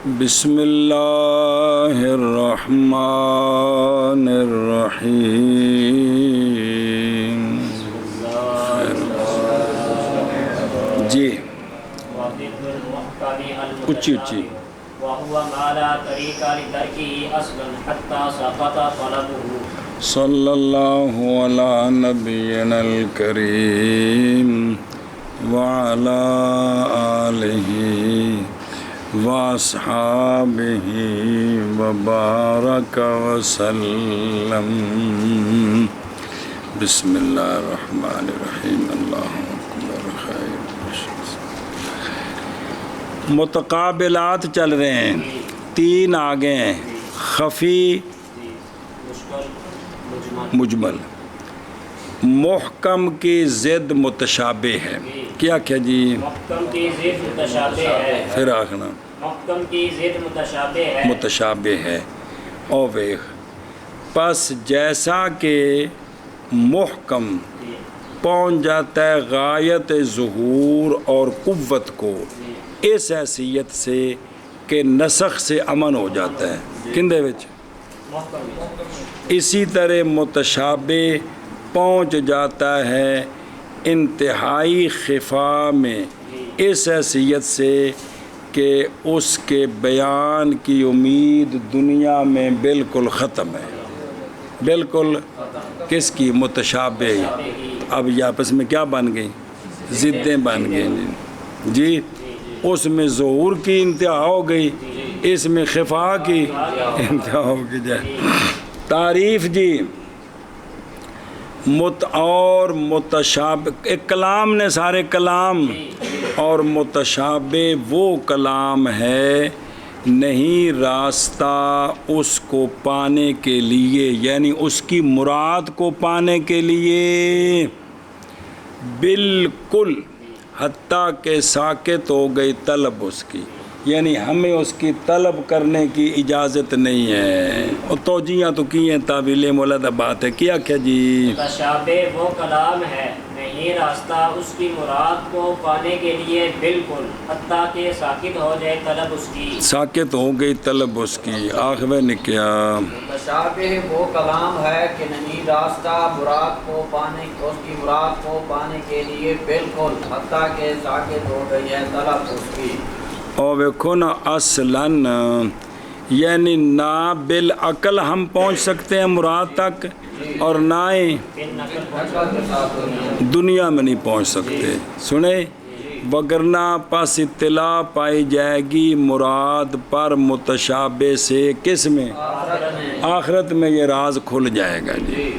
بسم اللہ الرحمن الرحیم. جی اچھی اچھی. صلی اللہ علی نبینا الکریم وعلی آلہ واصحابہ وبارک وسلم. بسم اللہ الرحمن الرحیم. اللہ اکبر. خیر. متقابلات چل رہے ہیں، تین آگے ہیں: خفی، مجمل. محکم کی ضد متشابہ ہے. کیا جی؟ محکم کی ضد متشابہ ہے. پھر آخنا محکم کی ضد متشابہ ہے. متشابہ ہے. او ویخ، پس جیسا کہ محکم پہنچ جاتا ہے غایت ظہور اور قوت کو اس حیثیت سے کہ نسخ سے امن ہو جاتا ہے. کندے وچ؟ اسی طرح متشابہ پہنچ جاتا ہے انتہائی خفا میں اس حیثیت سے کہ اس کے بیان کی امید دنیا میں بالکل ختم ہے. بالکل کس کی؟ متشابہ. اب یہ آپس میں کیا بن گئی؟ ضدیں بن گئی جی. اس میں ظہور کی انتہا ہو گئی، اس میں خفا کی انتہا ہو گئی. جائے تعریف جی. اور متشابہ ایک کلام نے سارے کلام، اور متشابہ وہ کلام ہے نہیں راستہ اس کو پانے کے لیے، یعنی اس کی مراد کو پانے کے لیے بالکل، حتیٰ کہ ساکت ہو گئی طلب اس کی، یعنی ہمیں اس کی طلب کرنے کی اجازت نہیں ہے. اور توجیہ تو کی ہیں، تعویل مولدہ بات ہے. کیا جی؟ متشابہ وہ کلام ہے نہیں راستہ اس کی مراد کو پانے کے لیے بالکل، حتیٰ کہ ساکت ہو جائے طلب اس کی. ساکت ہو گئی طلب اس کی. آخوے نے کیا؟ متشابہ وہ کلام ہے کہ نہیں راستہ مراد کو پانے، اس کی مراد کو پانے کے لیے بالکل، حتیٰ کہ ساکت ہو گئی ہے طلب اس کی. اور ویکھو نا، اصلاً یعنی نہ بالعقل ہم پہنچ سکتے ہیں مراد تک، اور نہ ہی دنیا میں نہیں پہنچ سکتے. سنیں، وگرنہ پس اطلاع پائی جائے گی مراد پر متشابہ سے. کس میں؟ آخرت میں یہ راز کھل جائے گا جی.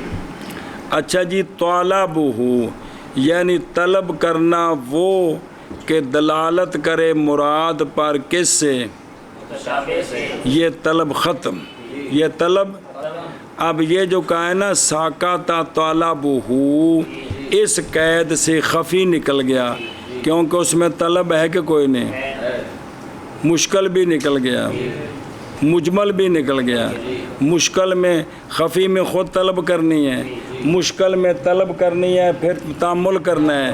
اچھا جی. طالبہ یعنی طلب کرنا وہ کہ دلالت کرے مراد پر. کس سے؟ یہ طلب ختم. یہ طلب اب یہ جو کہا ہے نا ساکتا طالبہ، اس قید سے خفی نکل گیا، کیونکہ اس میں طلب ہے کہ کوئی نہیں. مشکل بھی نکل گیا، مجمل بھی نکل گیا. مشکل میں خفی میں خود طلب کرنی ہے، مشکل میں طلب کرنی ہے پھر تامل کرنا ہے،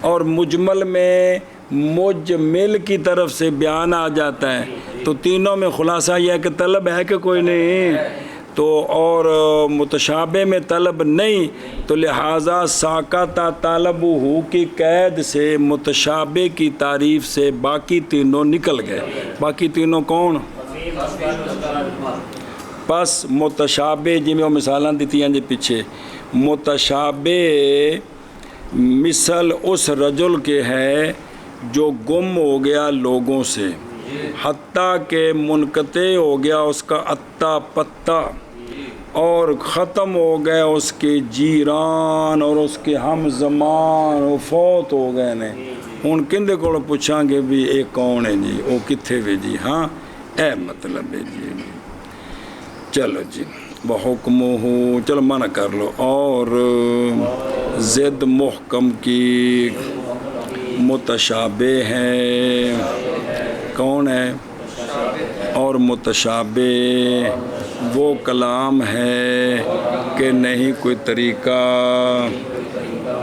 اور مجمل میں مجمل کی طرف سے بیان آ جاتا ہے. تو تینوں میں خلاصہ یہ ہے کہ طلب ہے کہ کوئی نہیں. تو اور متشابہ میں طلب نہیں، تو لہٰذا ساکتا طالبہ کی قید سے متشابہ کی تعریف سے باقی تینوں نکل گئے. باقی تینوں کون؟ پس متشابہ جی میں وہ مثالاں دیتی ہیں جی پیچھے. متشابہ مثل اس رجل کے ہے جو گم ہو گیا لوگوں سے، حتیٰ کہ منقطع ہو گیا اس کا اتا پتا، اور ختم ہو گئے اس کے جیران اور اس کے ہم زمان، وہ فوت ہو گئے نے. ہن کندے کول پوچھاں گے بھی اے کون ہے جی، وہ کتھے وے جی؟ ہاں اے مطلب ہے جی. چلو جی. بحکمہ، چلو منع کر لو. اور ضد محکم کی متشابہ ہے. کون ہے؟ اور متشابہ وہ کلام ہے کہ نہیں کوئی طریقہ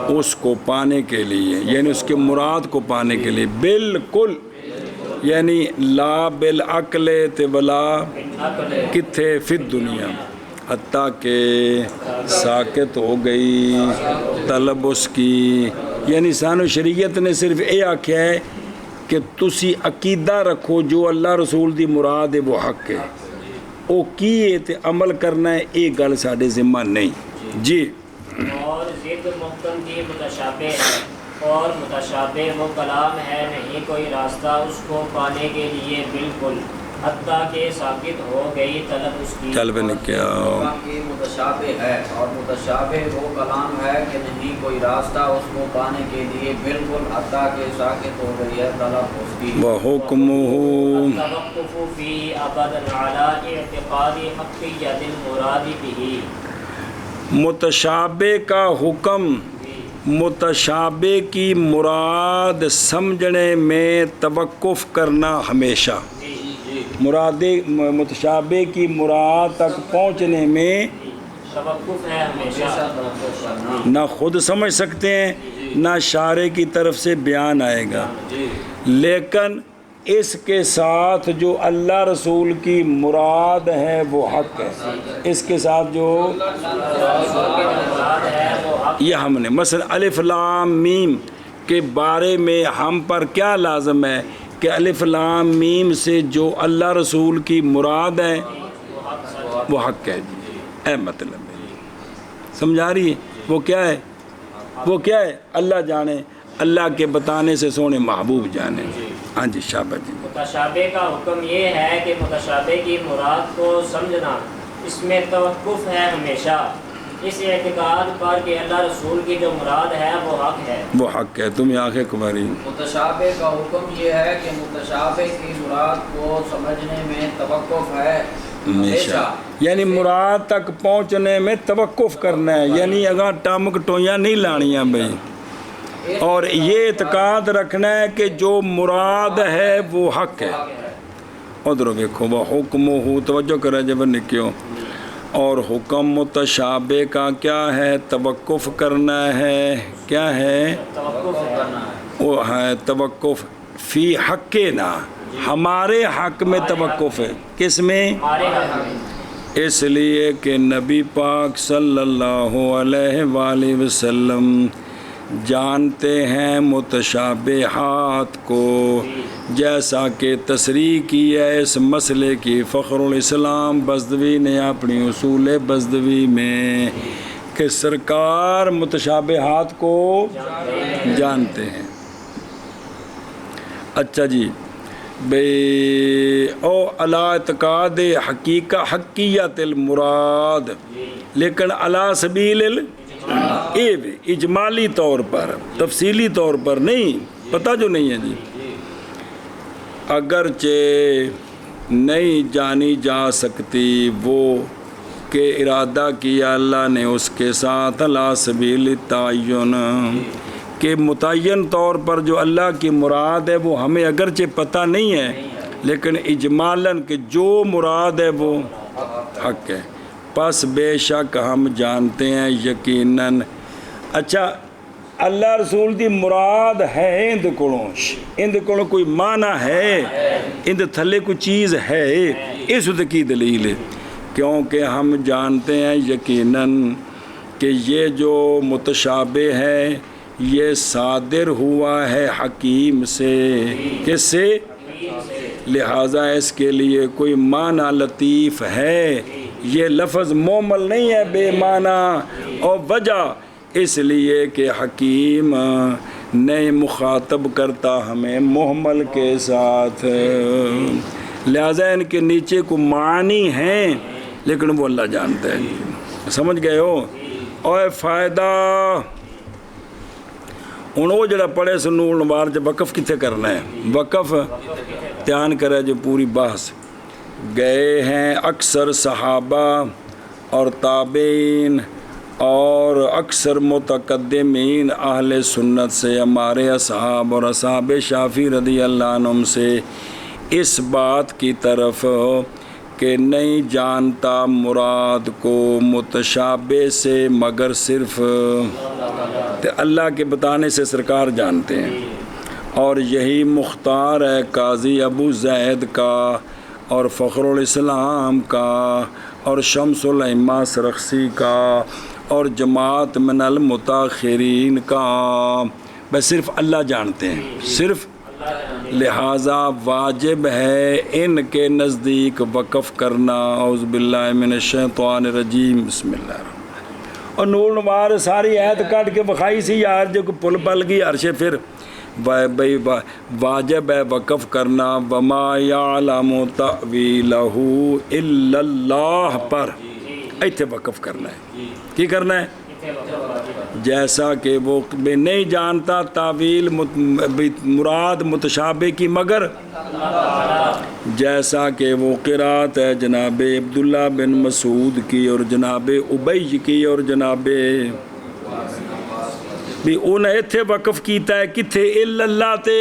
اس کو پانے کے لیے، یعنی اس کے مراد کو پانے کے لیے بالکل یعنی لا بالعقل تے ولا کتھے فی دنیا، حتیٰ کہ ساکت ہو گئی طلب اس کی. یعنی سانو شریعت نے صرف یہ آکھیا ہے کہ تسی عقیدہ رکھو جو اللہ رسول دی مراد ہے وہ حق ہے، او کیے تے عمل کرنا ہے، یہ گل ساڈے ذمہ نہیں جی. اور ضد محکم کی متشابہ ہے، اور متشابہ وہ کلام ہے نہیں کوئی راستہ اس کو پانے کے لیے بالکل، حتیٰ کہ ثابت ہو گئی طلب اس کی. چل بنے کیا محکم کی متشابہ ہے، اور متشابہ وہ کلام ہے کہ نہیں کوئی راستہ اس کو پانے کے لیے بالکل، حتیٰ کہ ثابت ہو گئی ہے طلب اس کی. وحکمہ التوقف فی ابدا علی اعتقاد حقیت المراد به. متشابہ کا حکم متشابہ کی مراد سمجھنے میں توقف کرنا ہمیشہ، مراد متشابہ کی مراد تک پہنچنے میں توقف ہے ہمیشہ، توقف کرنا. نہ خود سمجھ سکتے ہیں نہ شارع کی طرف سے بیان آئے گا، لیکن اس کے ساتھ جو اللہ رسول کی مراد ہے وہ حق ہے، اس کے ساتھ جو یہ ہم نے مثلا الف لام میم کے بارے میں ہم پر کیا لازم ہے کہ الف لام میم سے جو اللہ رسول کی مراد ہے وہ حق ہے جی. اے مطلب ہے سمجھا رہی ہے وہ کیا ہے، وہ کیا ہے اللہ جانے، اللہ کے بتانے سے سونے محبوب جانے. ہاں جی شابہ جی. متشابہ کا حکم یہ ہے کہ متشابہ کی مراد کو سمجھنا اس میں توقف ہے ہمیشہ، اس اعتقاد پر کہ اللہ رسول کی جو مراد ہے وہ حق ہے، وہ حق ہے. تم آنکھیں کماری. متشابہ کا حکم یہ ہے کہ متشابہ کی مراد کو سمجھنے میں توقف ہے ہمیشہ، یعنی مراد تک پہنچنے میں توقف کرنا ہے، یعنی اگر ٹمک ٹویاں نہیں لانیاں بھائی، اور یہ اعتقاد رکھنا ہے کہ جو مراد ہے وہ حق ہے. ادھر دیکھو وہ حکم ہو، توجہ کرے جب نکیو. اور حکم متشابہ کا کیا ہے، توقف کرنا ہے. کیا ہے؟ وہ ہے توقف فی حق نا، ہمارے حق میں توقف ہے. کس میں؟ اس لیے کہ نبی پاک صلی اللہ علیہ وآلہ وسلم جانتے ہیں متشابہات کو، جیسا کہ تصریح کی ہے اس مسئلے کی فخر الاسلام بزدوی نے اپنی اصول بزدوی میں، کہ سرکار متشابہات کو جانتے ہیں. اچھا جی بے او علی اعتقاد حقیقت المراد، لیکن علی سبیل اجمالی طور پر، تفصیلی طور پر نہیں، پتہ جو نہیں ہے جی. اگرچہ نہیں جانی جا سکتی وہ کہ ارادہ کیا اللہ نے اس کے ساتھ علی سبیل تعین، کہ متعین طور پر جو اللہ کی مراد ہے وہ ہمیں اگرچہ پتہ نہیں ہے، لیکن اجمالاً کہ جو مراد ہے وہ حق ہے. پس بے شک ہم جانتے ہیں یقیناً. اچھا اللہ رسول دی مراد ہے اند کولوں کوئی معنی ہے، اند تھلے کوئی چیز ہے، اس کی دلیل ہے. کیونکہ ہم جانتے ہیں یقیناً کہ یہ جو متشابہ ہے یہ صادر ہوا ہے حکیم سے. کس سے؟ لہٰذا اس کے لیے کوئی معنی لطیف ہے، یہ لفظ مومل نہیں ہے بے معنی. اور وجہ اس لیے کہ حکیم نہیں مخاطب کرتا ہمیں محمل کے ساتھ، لہٰذا ان کے نیچے کو معنی ہیں لیکن وہ اللہ جانتا ہے. سمجھ گئے ہو؟ اور فائدہ ہوں وہ جڑا پڑھے سنو بار جب وقف کتنے کرنا ہے، وقف دھیان کرے جو پوری بحث. گئے ہیں اکثر صحابہ اور تابعین اور اکثر متقدمین اہل سنت سے، ہمارے اصحاب اور اصحاب شافعی رضی اللہ عنہم سے، اس بات کی طرف کہ نہیں جانتا مراد کو متشابہ سے مگر صرف اللہ کے بتانے سے سرکار جانتے ہیں. اور یہی مختار ہے قاضی ابو زید کا اور فخر الاسلام کا اور شمس الائمہ سرخسی کا اور جماعت من المتاخرین کا، بس صرف اللہ جانتے ہیں، صرف لہٰذا واجب ہے ان کے نزدیک وقف کرنا۔ اعوذ باللہ من الشیطان الرجیم، بسم اللہ الرحمن الرحیم۔ اور نور نوار ساری ایت کٹ کے بخائی سی یار، جو پل پل گئی عرش، پھر بھائی واجب ہے وقف کرنا۔ وما یعلم تأویلہ الا اللہ پر ایتھے وقف کرنا ہے۔ کی کرنا ہے؟ جیسا کہ وہ نہیں جانتا تعویل مراد متشابہ کی مگر جیسا کہ وہ قرات ہے جناب عبداللہ بن مسعود کی اور جناب ابی کی اور جناب بھی انہیں اتھے وقف کیتا ہے کتھے الا اللہ تے،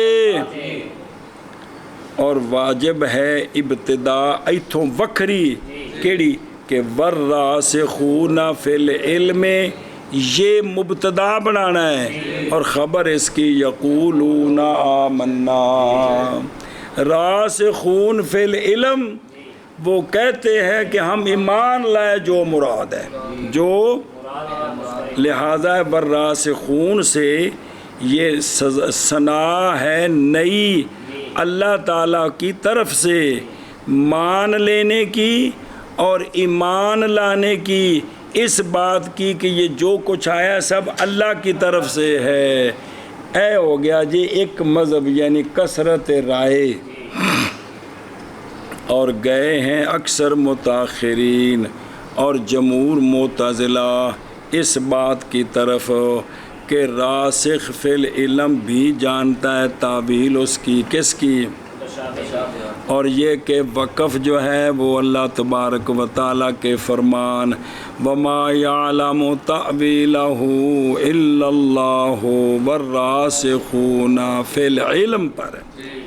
اور واجب ہے ابتدا ایتھوں وکھری کیڑی کہ والراسخون فی العلم، یہ مبتدا بنانا ہے اور خبر اس کی یقولون آمنا۔ راسخون فی العلم وہ کہتے ہیں کہ ہم ایمان لائے، جو مراد ہے جو لہذا والراسخون سے یہ ثنا ہے نئی اللہ تعالیٰ کی طرف سے مان لینے کی اور ایمان لانے کی، اس بات کی کہ یہ جو کچھ آیا سب اللہ کی طرف سے ہے۔ اے ہو گیا جی ایک مذہب یعنی کثرت رائے، اور گئے ہیں اکثر متاخرین اور جمہور معتزلہ اس بات کی طرف کہ راسخ فی العلم بھی جانتا ہے تعویل اس کی، کس کی؟ اور یہ کہ وقف جو ہے وہ اللہ تبارک و تعالیٰ کے فرمان وما یعلم تأویلہ الا اللہ والراسخون فی العلم پر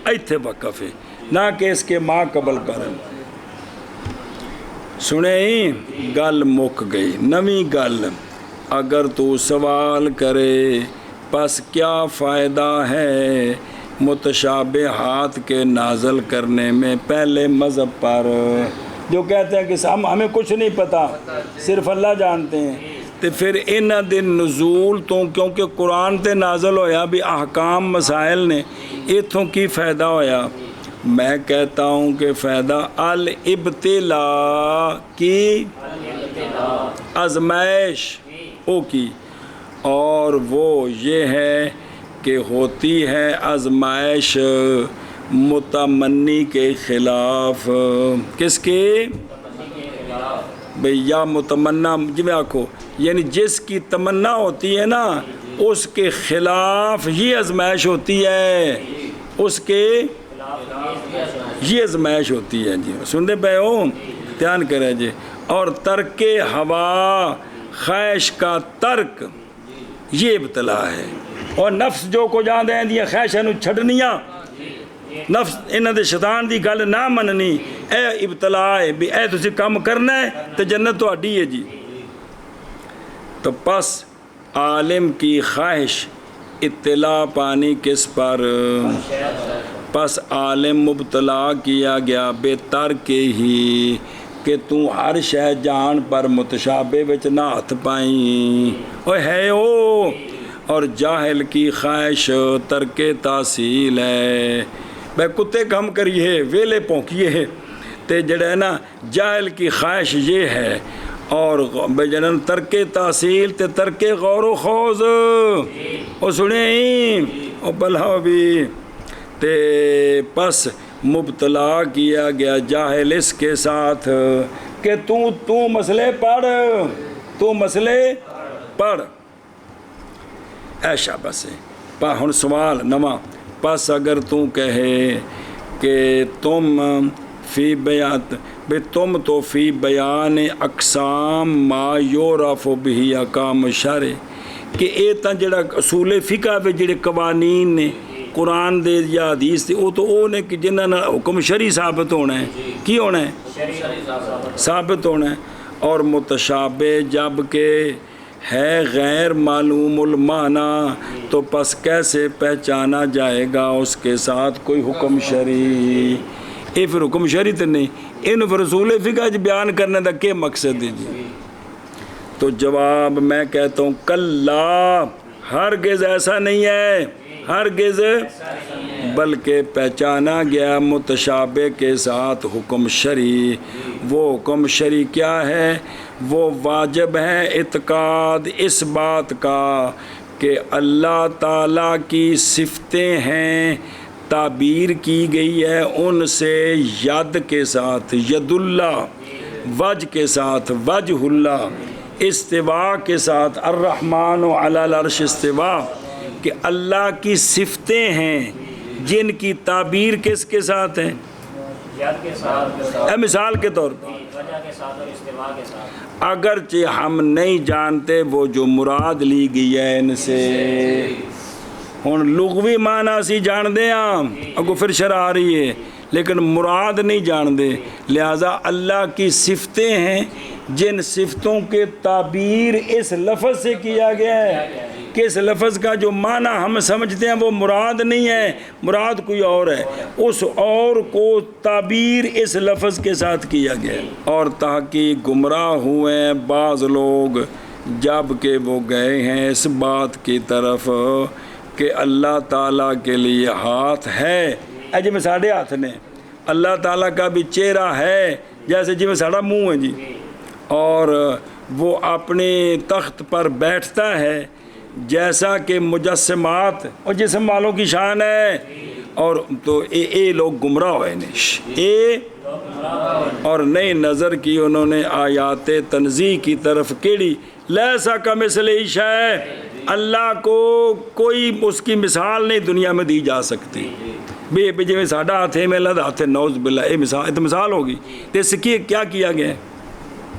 ایتھے وقف ہے، نہ کہ اس کے ما قبل پر۔ سنیں گل مک گئی، نویں گل اگر تو سوال کرے پس کیا فائدہ ہے متشابہات کے نازل کرنے میں پہلے مذہب پر، جو کہتے ہیں کہ ہمیں کچھ نہیں پتہ صرف اللہ جانتے ہیں، تو پھر انہ دن نزول تو کیونکہ قرآن تے نازل ہویا بھی احکام مسائل نے، اتھوں کی فائدہ ہویا؟ میں کہتا ہوں کہ فائدہ الابتلاء کی آزمائش او کی، اور وہ یہ ہے کہ ہوتی ہے آزمائش متمنی کے خلاف، کس کے؟ بھئی یا متمنا جی میں آکھو یعنی جس کی تمنا ہوتی ہے نا اس کے خلاف یہ آزمائش ہوتی ہے، اس کے یہ آزمائش ہوتی ہے جی، سنتے پہ ہو دھیان کریں جی۔ اور ترک ہوا خواہش کا ترک یہ ابتلا ہے، اور نفس جو کو جان دیں دیا خواہشاں نو چھڑنیاں، نفس انہاں دے شیطان دی گل نہ مننی، اے ابتلا ہے بھی اے تسی کام کرنا ہے تو جنت تو اڈی ہے جی۔ تو پس عالم کی خواہش اطلاع پانی کس پر؟ پس عالم مبتلا کیا گیا بے ترک ہی کہ تو ہر شے جان پر متشابہ وچ نہ ہاتھ پائیں، اوے ہے او، اور جاہل کی خواہش ترک تحصیل ہے، بے کتے کم کریے ویلے پونکیے، تے جڑا ہے نا جاہل کی خواہش یہ ہے، اور بے جنن ترک تحصیل تے ترک غور و خوض، او سنیں او بلاؤ بھی تے پس مبتلا کیا گیا جاہل اس کے ساتھ کہ تو مسئلے پڑھ، تو مسئلے پڑھ، ایشا بس ہے ہن سوال نواں، پس اگر تو کہے کہ تم فی بیان بے تم تو فی بیان اقسام ما یعرف بہ احکام الشرع، کہ اے تا جڑا اصول فقہ وچ جڑے قوانین نے قرآن دے یا حدیث دے، وہ تو وہ نے کہ جنہاں نال حکم شرعی ثابت ہونا ہے، کی ہونا ہے؟ ثابت ہونا ہے، اور متشابہ جب کہ ہے غیر معلوم المعنی تو پس کیسے پہچانا جائے گا اس کے ساتھ کوئی حکم شرعی؟ یہ پھر حکم شرعی تو نہیں، ان رسول فقہ بیان کرنے کا کیا مقصد ہے جی؟ تو جواب میں کہتا ہوں کلا، ہرگز ایسا نہیں ہے، ہرگز، بلکہ پہچانا گیا متشابہ کے ساتھ حکم شرعی۔ وہ حکم شرعی کیا ہے؟ وہ واجب ہے اعتقاد اس بات کا کہ اللہ تعالیٰ کی صفتیں ہیں، تعبیر کی گئی ہے ان سے ید کے ساتھ، ید اللہ، وجہ کے ساتھ، وجہ اللہ، استواء کے ساتھ، الرحمن علی العرش استواء، کہ اللہ کی صفتیں ہیں جن کی تعبیر کس کے ساتھ ہے؟ ید کے ساتھ، مثال کے طور پر وجہ کے ساتھ اور استواء کے ساتھ، اگرچہ ہم نہیں جانتے وہ جو مراد لی گئی ہے ان سے، ہن لغوی معنی سی جان دے ہم اگو پھر شرع آ رہی ہے، لیکن مراد نہیں جان دے، لہذا اللہ کی صفتیں ہیں جن صفتوں کے تعبیر اس لفظ سے کیا گیا ہے کہ اس لفظ کا جو معنی ہم سمجھتے ہیں وہ مراد نہیں ہے، مراد کوئی اور ہے، اس اور کو تعبیر اس لفظ کے ساتھ کیا گیا ہے۔ اور تحقیق گمراہ ہوئے ہیں بعض لوگ جب کہ وہ گئے ہیں اس بات کی طرف کہ اللہ تعالیٰ کے لیے ہاتھ ہے، جی میں ساڑھے ہاتھ نے، اللہ تعالیٰ کا بھی چہرہ ہے جیسے جی میں ساڑھا منہ ہے جی، اور وہ اپنے تخت پر بیٹھتا ہے جیسا کہ مجسمات اور جسم والوں کی شان ہے، اور تو اے لوگ گمراہ ہوئے نہیں، اور نئی نظر کی انہوں نے آیات تنزیہ کی طرف کیڑی، لیسا کمثلہ شیء، اللہ کو کوئی اس کی مثال نہیں دنیا میں دی جا سکتی، بے جی میں ساڑھا ہاتھ ہے، میں اللہ دا ہاتھ ہے، نعوذ باللہ، یہ تو مثال ہوگی، تو اس سے کیا کیا گیا ہے؟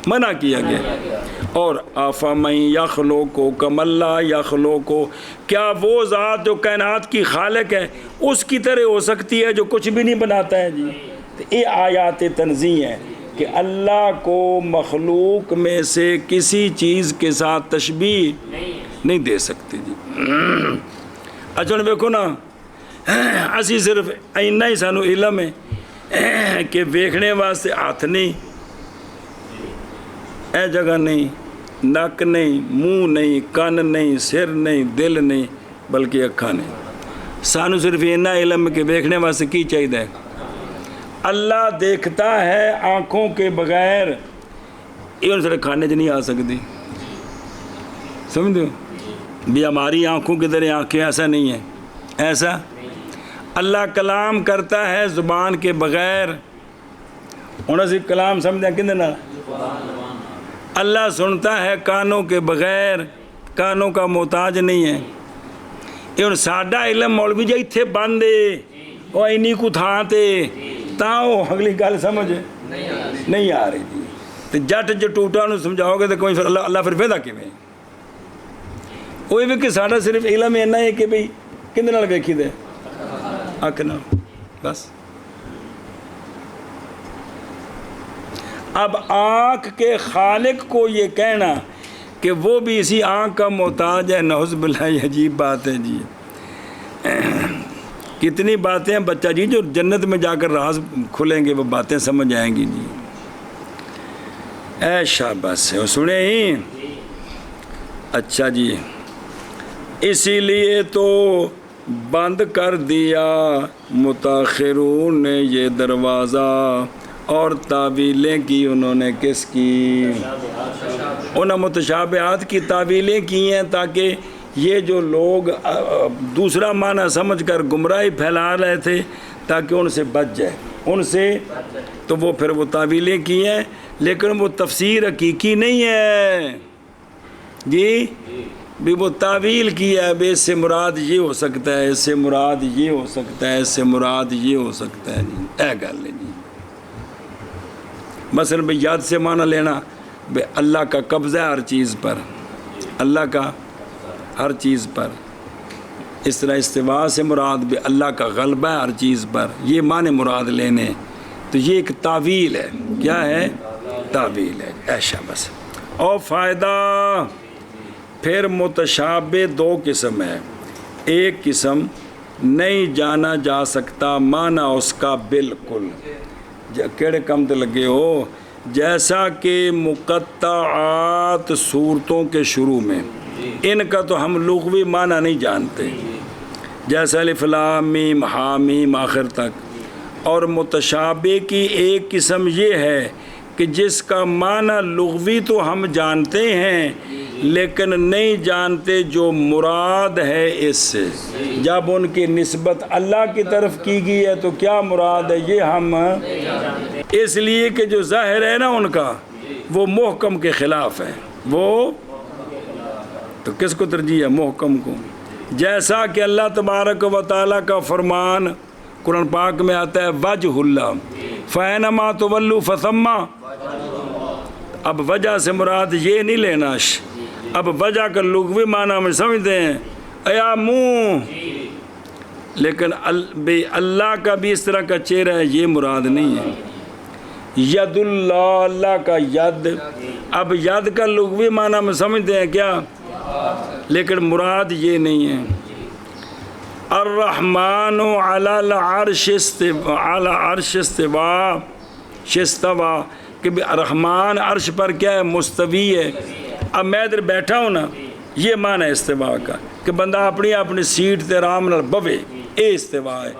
منع کیا گیا۔ اور آفامن یخلقو کما اللہ یخلقو، کیا وہ ذات جو کائنات کی خالق ہے اس کی طرح ہو سکتی ہے جو کچھ بھی نہیں بناتا ہے جی؟ تو یہ آیات تنزیہ ہیں کہ اللہ کو مخلوق میں سے کسی چیز کے ساتھ تشبیہ نہیں دے سکتے جی۔ اچھا دیکھو نا، اسی صرف اینا ہی سانو علم ہے کہ ویکھنے واسطے ہاتھ نہیں، اے جگہ نہیں، نک نہیں، منہ نہیں، کان نہیں، سر نہیں، دل نہیں، بلکہ اکھاں نہیں۔ سانو صرف اینا علم ہے کہ ویکھنے واسطے کی چاہیے؟ اللہ دیکھتا ہے آنکھوں کے بغیر، یہ ان سے کھانے سے نہیں آ سکتی، سمجھ دو بھی ہماری آنکھوں کی طرح آنکھیں ایسا نہیں ہے، ایسا اللہ کلام کرتا ہے زبان کے بغیر، انہوں سے کلام سمجھتے ہیں کندے نہ، اللہ سنتا ہے کانوں کے بغیر، کانوں کا محتاج نہیں ہے۔ یہ ان ساڈا علم مولوی جی اتھے باندھے اور انہی کو تھان تے تاؤ اگلی گل سمجھ نہیں آ رہی جی، تو جٹ جو ٹوٹا انہوں سمجھاؤ گے تو کوئی پھر اللہ پھر فیدہ کے میں کوئی بھی کہ ساڈا صرف علم اینا ہے کہ بھئی کندے نال ویکھی دے آنکھ نہ، بس۔ اب آنکھ کے خالق کو یہ کہنا کہ وہ بھی اسی آنکھ کا محتاج ہے، نعوذ باللہ، یہ عجیب بات ہے جی۔ کتنی باتیں ہیں بچہ جی جو جنت میں جا کر راز کھلیں گے وہ باتیں سمجھ آئیں گی جی۔ اے شاباش ہے، سنے ہی؟ اچھا جی، اسی لیے تو بند کر دیا متاخرون نے یہ دروازہ، اور تعویلیں کی انہوں نے کس کی؟ انہوں نے متشابہات کی تعویلیں کی ہیں تاکہ یہ جو لوگ دوسرا معنی سمجھ کر گمراہی پھیلا رہے تھے تاکہ ان سے بچ جائے، ان سے تو وہ پھر وہ تعویلیں کی ہیں، لیکن وہ تفسیر حقیقی نہیں ہے جی، بھی وہ تعویل کیا ہے، اس سے مراد یہ ہو سکتا ہے، اس سے مراد یہ ہو سکتا ہے، اس سے مراد یہ ہو سکتا ہے جی، اے گل ہے جی۔ مثلا بھئی یاد سے معنی لینا، بھئی اللہ کا قبضہ ہے ہر چیز پر، اللہ کا ہر چیز پر، اس طرح استواء سے مراد بھی اللہ کا غلبہ ہے ہر چیز پر، یہ معنی مراد لینے، تو یہ ایک تعویل ہے، کیا ہے؟ تعویل ہے، ایشا بس۔ اور فائدہ پھر متشابہ دو قسم ہے، ایک قسم نہیں جانا جا سکتا معنی اس کا بالکل، کیڑے کم تے لگے ہو، جیسا کہ مقطعات صورتوں کے شروع میں ان کا تو ہم لغوی معنی نہیں جانتے، جیسا الف لام میم حامیم آخر تک، اور متشابہ کی ایک قسم یہ ہے کہ جس کا معنی لغوی تو ہم جانتے ہیں لیکن نہیں جانتے جو مراد ہے اس سے، جب ان کی نسبت اللہ کی طرف کی گئی ہے تو کیا مراد ہے یہ ہم، اس لیے کہ جو ظاہر ہے نا ان کا وہ محکم کے خلاف ہے، وہ تو کس کو ترجیح ہے؟ محکم کو، جیسا کہ اللہ تبارک و تعالیٰ کا فرمان قرآن پاک میں آتا ہے وجہ اللہ فینما تولوا فثم، اب وجہ سے مراد یہ نہیں لینا، اب وجہ کا لغوی معنی ہم سمجھتے ہیں ایا منہ، لیکن اللہ کا بھی اس طرح کا چہرہ ہے یہ مراد نہیں ہے، ید اللہ، اللہ کا ید، اب ید کا لغوی معنی ہم سمجھتے ہیں کیا، لیکن مراد یہ نہیں ہے، الرحمن علی العرش استوا، کہ رحمان عرش پر کیا ہے؟ مستوی ہے، اب میں ادھر بیٹھا ہوں نا، یہ معنی ہے استوا کا کہ بندہ اپنی اپنی سیٹ تے آرام نال بوے، اے استوا ہے،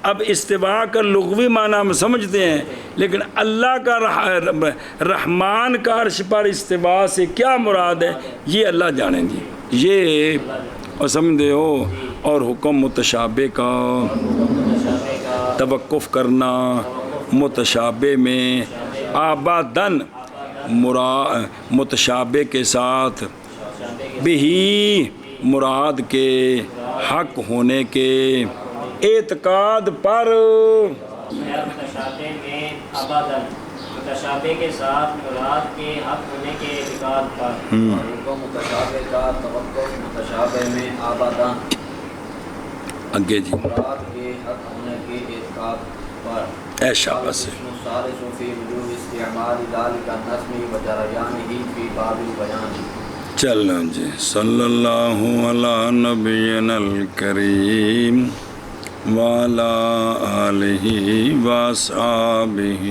اب استوا کا لغوی معنی ہم سمجھتے ہیں لیکن اللہ کا رحمان کا عرش پر استوا سے کیا مراد ہے یہ اللہ جانیں گی، یہ اور سمجھے ہو، اور حکم متشابہ کا توقف کرنا، متشابہ میں آبادن متشابہ کے ساتھ بہی مراد کے حق ہونے کے اعتقاد پر، متشابہ میں ابداً متشابہ کے ساتھ مراد کے حق ہونے کے اعتقاد پر، حکم متشابہ کا توقف متشابہ میں آبادان آگے جی مراد کے حق ہونے کے اعتقاد پر، اے شاباش، صالح فی وجوہ استعمال ذالک النظم و جریانہ فی باب البیان۔ چلو جی، صلی اللہ علی نبینا الکریم وعلی آلہ وصحبہ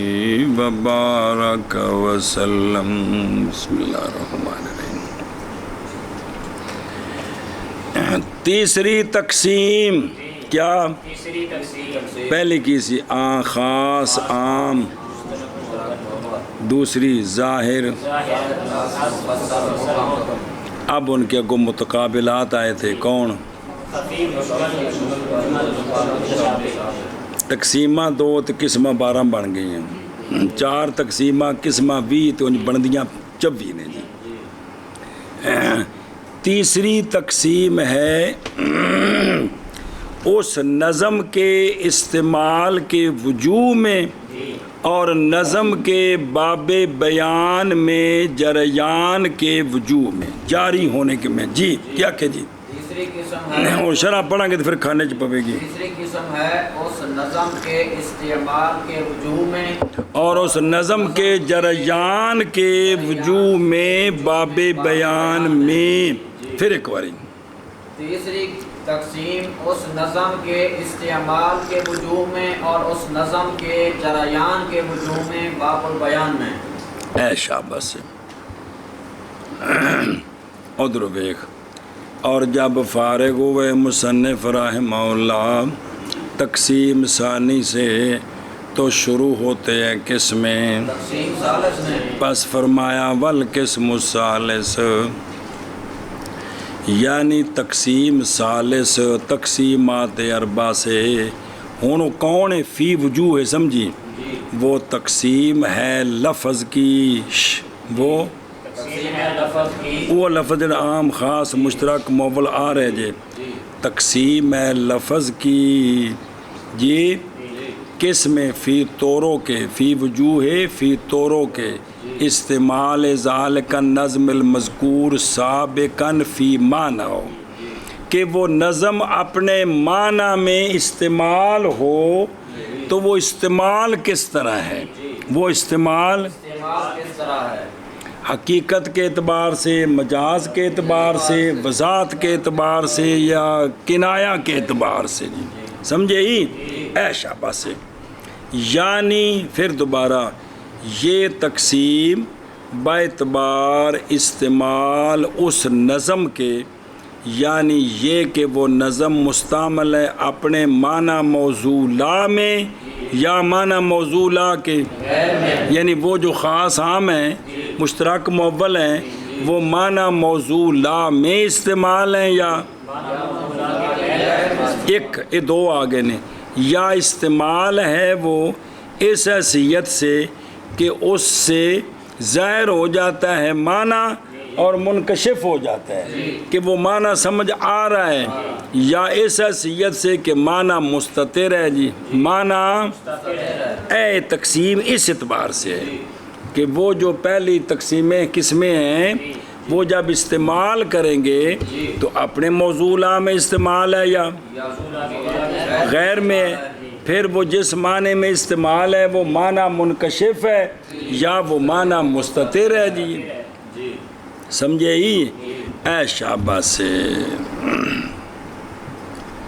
وبارک وسلم۔ بسم اللہ الرحمن الرحیم۔ تیسری تقسیم کیا؟ تیسری تقسیم، پہلی کی سی خاص عام، دوسری ظاہر، اب ان کے کو متقابلات آئے تھے کون؟ تقسیمہ دو تو قسمہ 12 بن گئی ہیں، 4 تقسیمہ قسمہ 20 تو بندیاں 24 نے جی۔ تیسری تقسیم ہے اس نظم کے استعمال کے وجوہ میں اور نظم کے باب بیان میں جریان کے وجوہ میں، جاری ہونے کے میں، جی کیا کہ جی تیسری قسم ہے، اور شرح پڑھیں گے تو پھر کھانے چ پوے گی، تیسری قسم ہے اس نظم کے استعمال کے وجوہ میں اور اس نظم کے جریان کے وجوہ میں باب بیان میں، پھر ایک باری تیسری تقسیم اس نظم کے استعمال کے وجوہ میں اور اس نظم کے جریان کے وجوہ میں باب البیان میں۔ اے شاباش، ادھر دیکھ، اور جب فارغ ہوئے مصنف رحمہ اللہ تقسیم ثانی سے تو شروع ہوتے ہیں قسمیں، تقسیم ثالث میں پس فرمایا والقسم الثالث، یعنی تقسیم ثالث تقسیمات اربع سے ہوں کون ہے؟ فی وجوہ ہے، سمجھی، وہ تقسیم ہے لفظ کی، وہ تقسیم ہے لفظ کی، وہ لفظ عام خاص مشترک مول آ رہے جے، تقسیم ہے لفظ کی جی، کس میں؟ فی طوروں کے، فی وجوہ فی طوروں کے، استعمال ذالک النظم المذکور سابقا فی معنی، کہ وہ نظم اپنے معنی میں استعمال ہو تو وہ استعمال کس طرح ہے، وہ استعمال استعمال کس طرح ہے؟ حقیقت کے اعتبار سے، مجاز کے اعتبار سے، وضاحت کے اعتبار سے یا کنایا کے اعتبار سے جی سمجھے ہی اے شاباش سے. یعنی پھر دوبارہ یہ تقسیم باعتبار استعمال اس نظم کے، یعنی یہ کہ وہ نظم مستعمل ہے اپنے معنی موضوع میں یا معنی موضوع کے، یعنی وہ جو خاص عام ہیں مشترک مول ہیں وہ معنی موضوع میں استعمال ہیں یا ایک یہ دو آگے نے، یا استعمال ہے وہ اس حیثیت سے کہ اس سے ظاہر ہو جاتا ہے معنی اور منکشف ہو جاتا ہے کہ وہ معنی سمجھ آ رہا ہے، یا اس حیثیت سے کہ معنی مستتر ہے جی معنی اے تقسیم اس اعتبار سے ہے کہ وہ جو پہلی تقسیمیں قسمیں ہیں وہ جب استعمال کریں گے تو اپنے موضوع میں استعمال ہے یا غیر میں ہے، پھر وہ جس معنی میں استعمال ہے وہ معنی منکشف ہے یا وہ معنی مستتر ہے جی سمجھے ہی اے شاباش سے.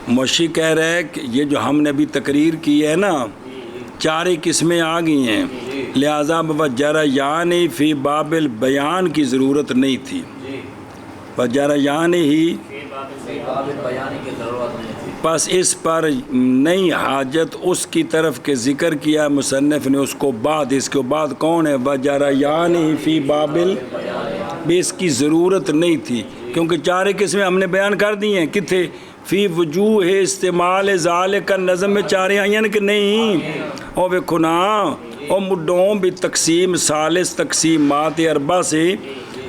موشی کہہ رہے ہے کہ یہ جو ہم نے ابھی تقریر کی ہے نا چار قسمیں آ گئی ہیں، لہذا بجریان فی باب البیان کی ضرورت نہیں تھی، بجریان ہی بس اس پر نئی حاجت اس کی طرف کے ذکر کیا مصنف نے، اس کو بعد اس کے بعد کون ہے بجریان ہی فی بابل بھی اس کی ضرورت نہیں تھی کیونکہ چار قسمیں ہم نے بیان کر دی ہیں. کتنے فی وجوہ استعمال ذالک نظم میں چاریں آئی ہیں کہ نہیں، او ویکھو نا او مڈوں بھی تقسیم ثالث تقسیمات اربع سے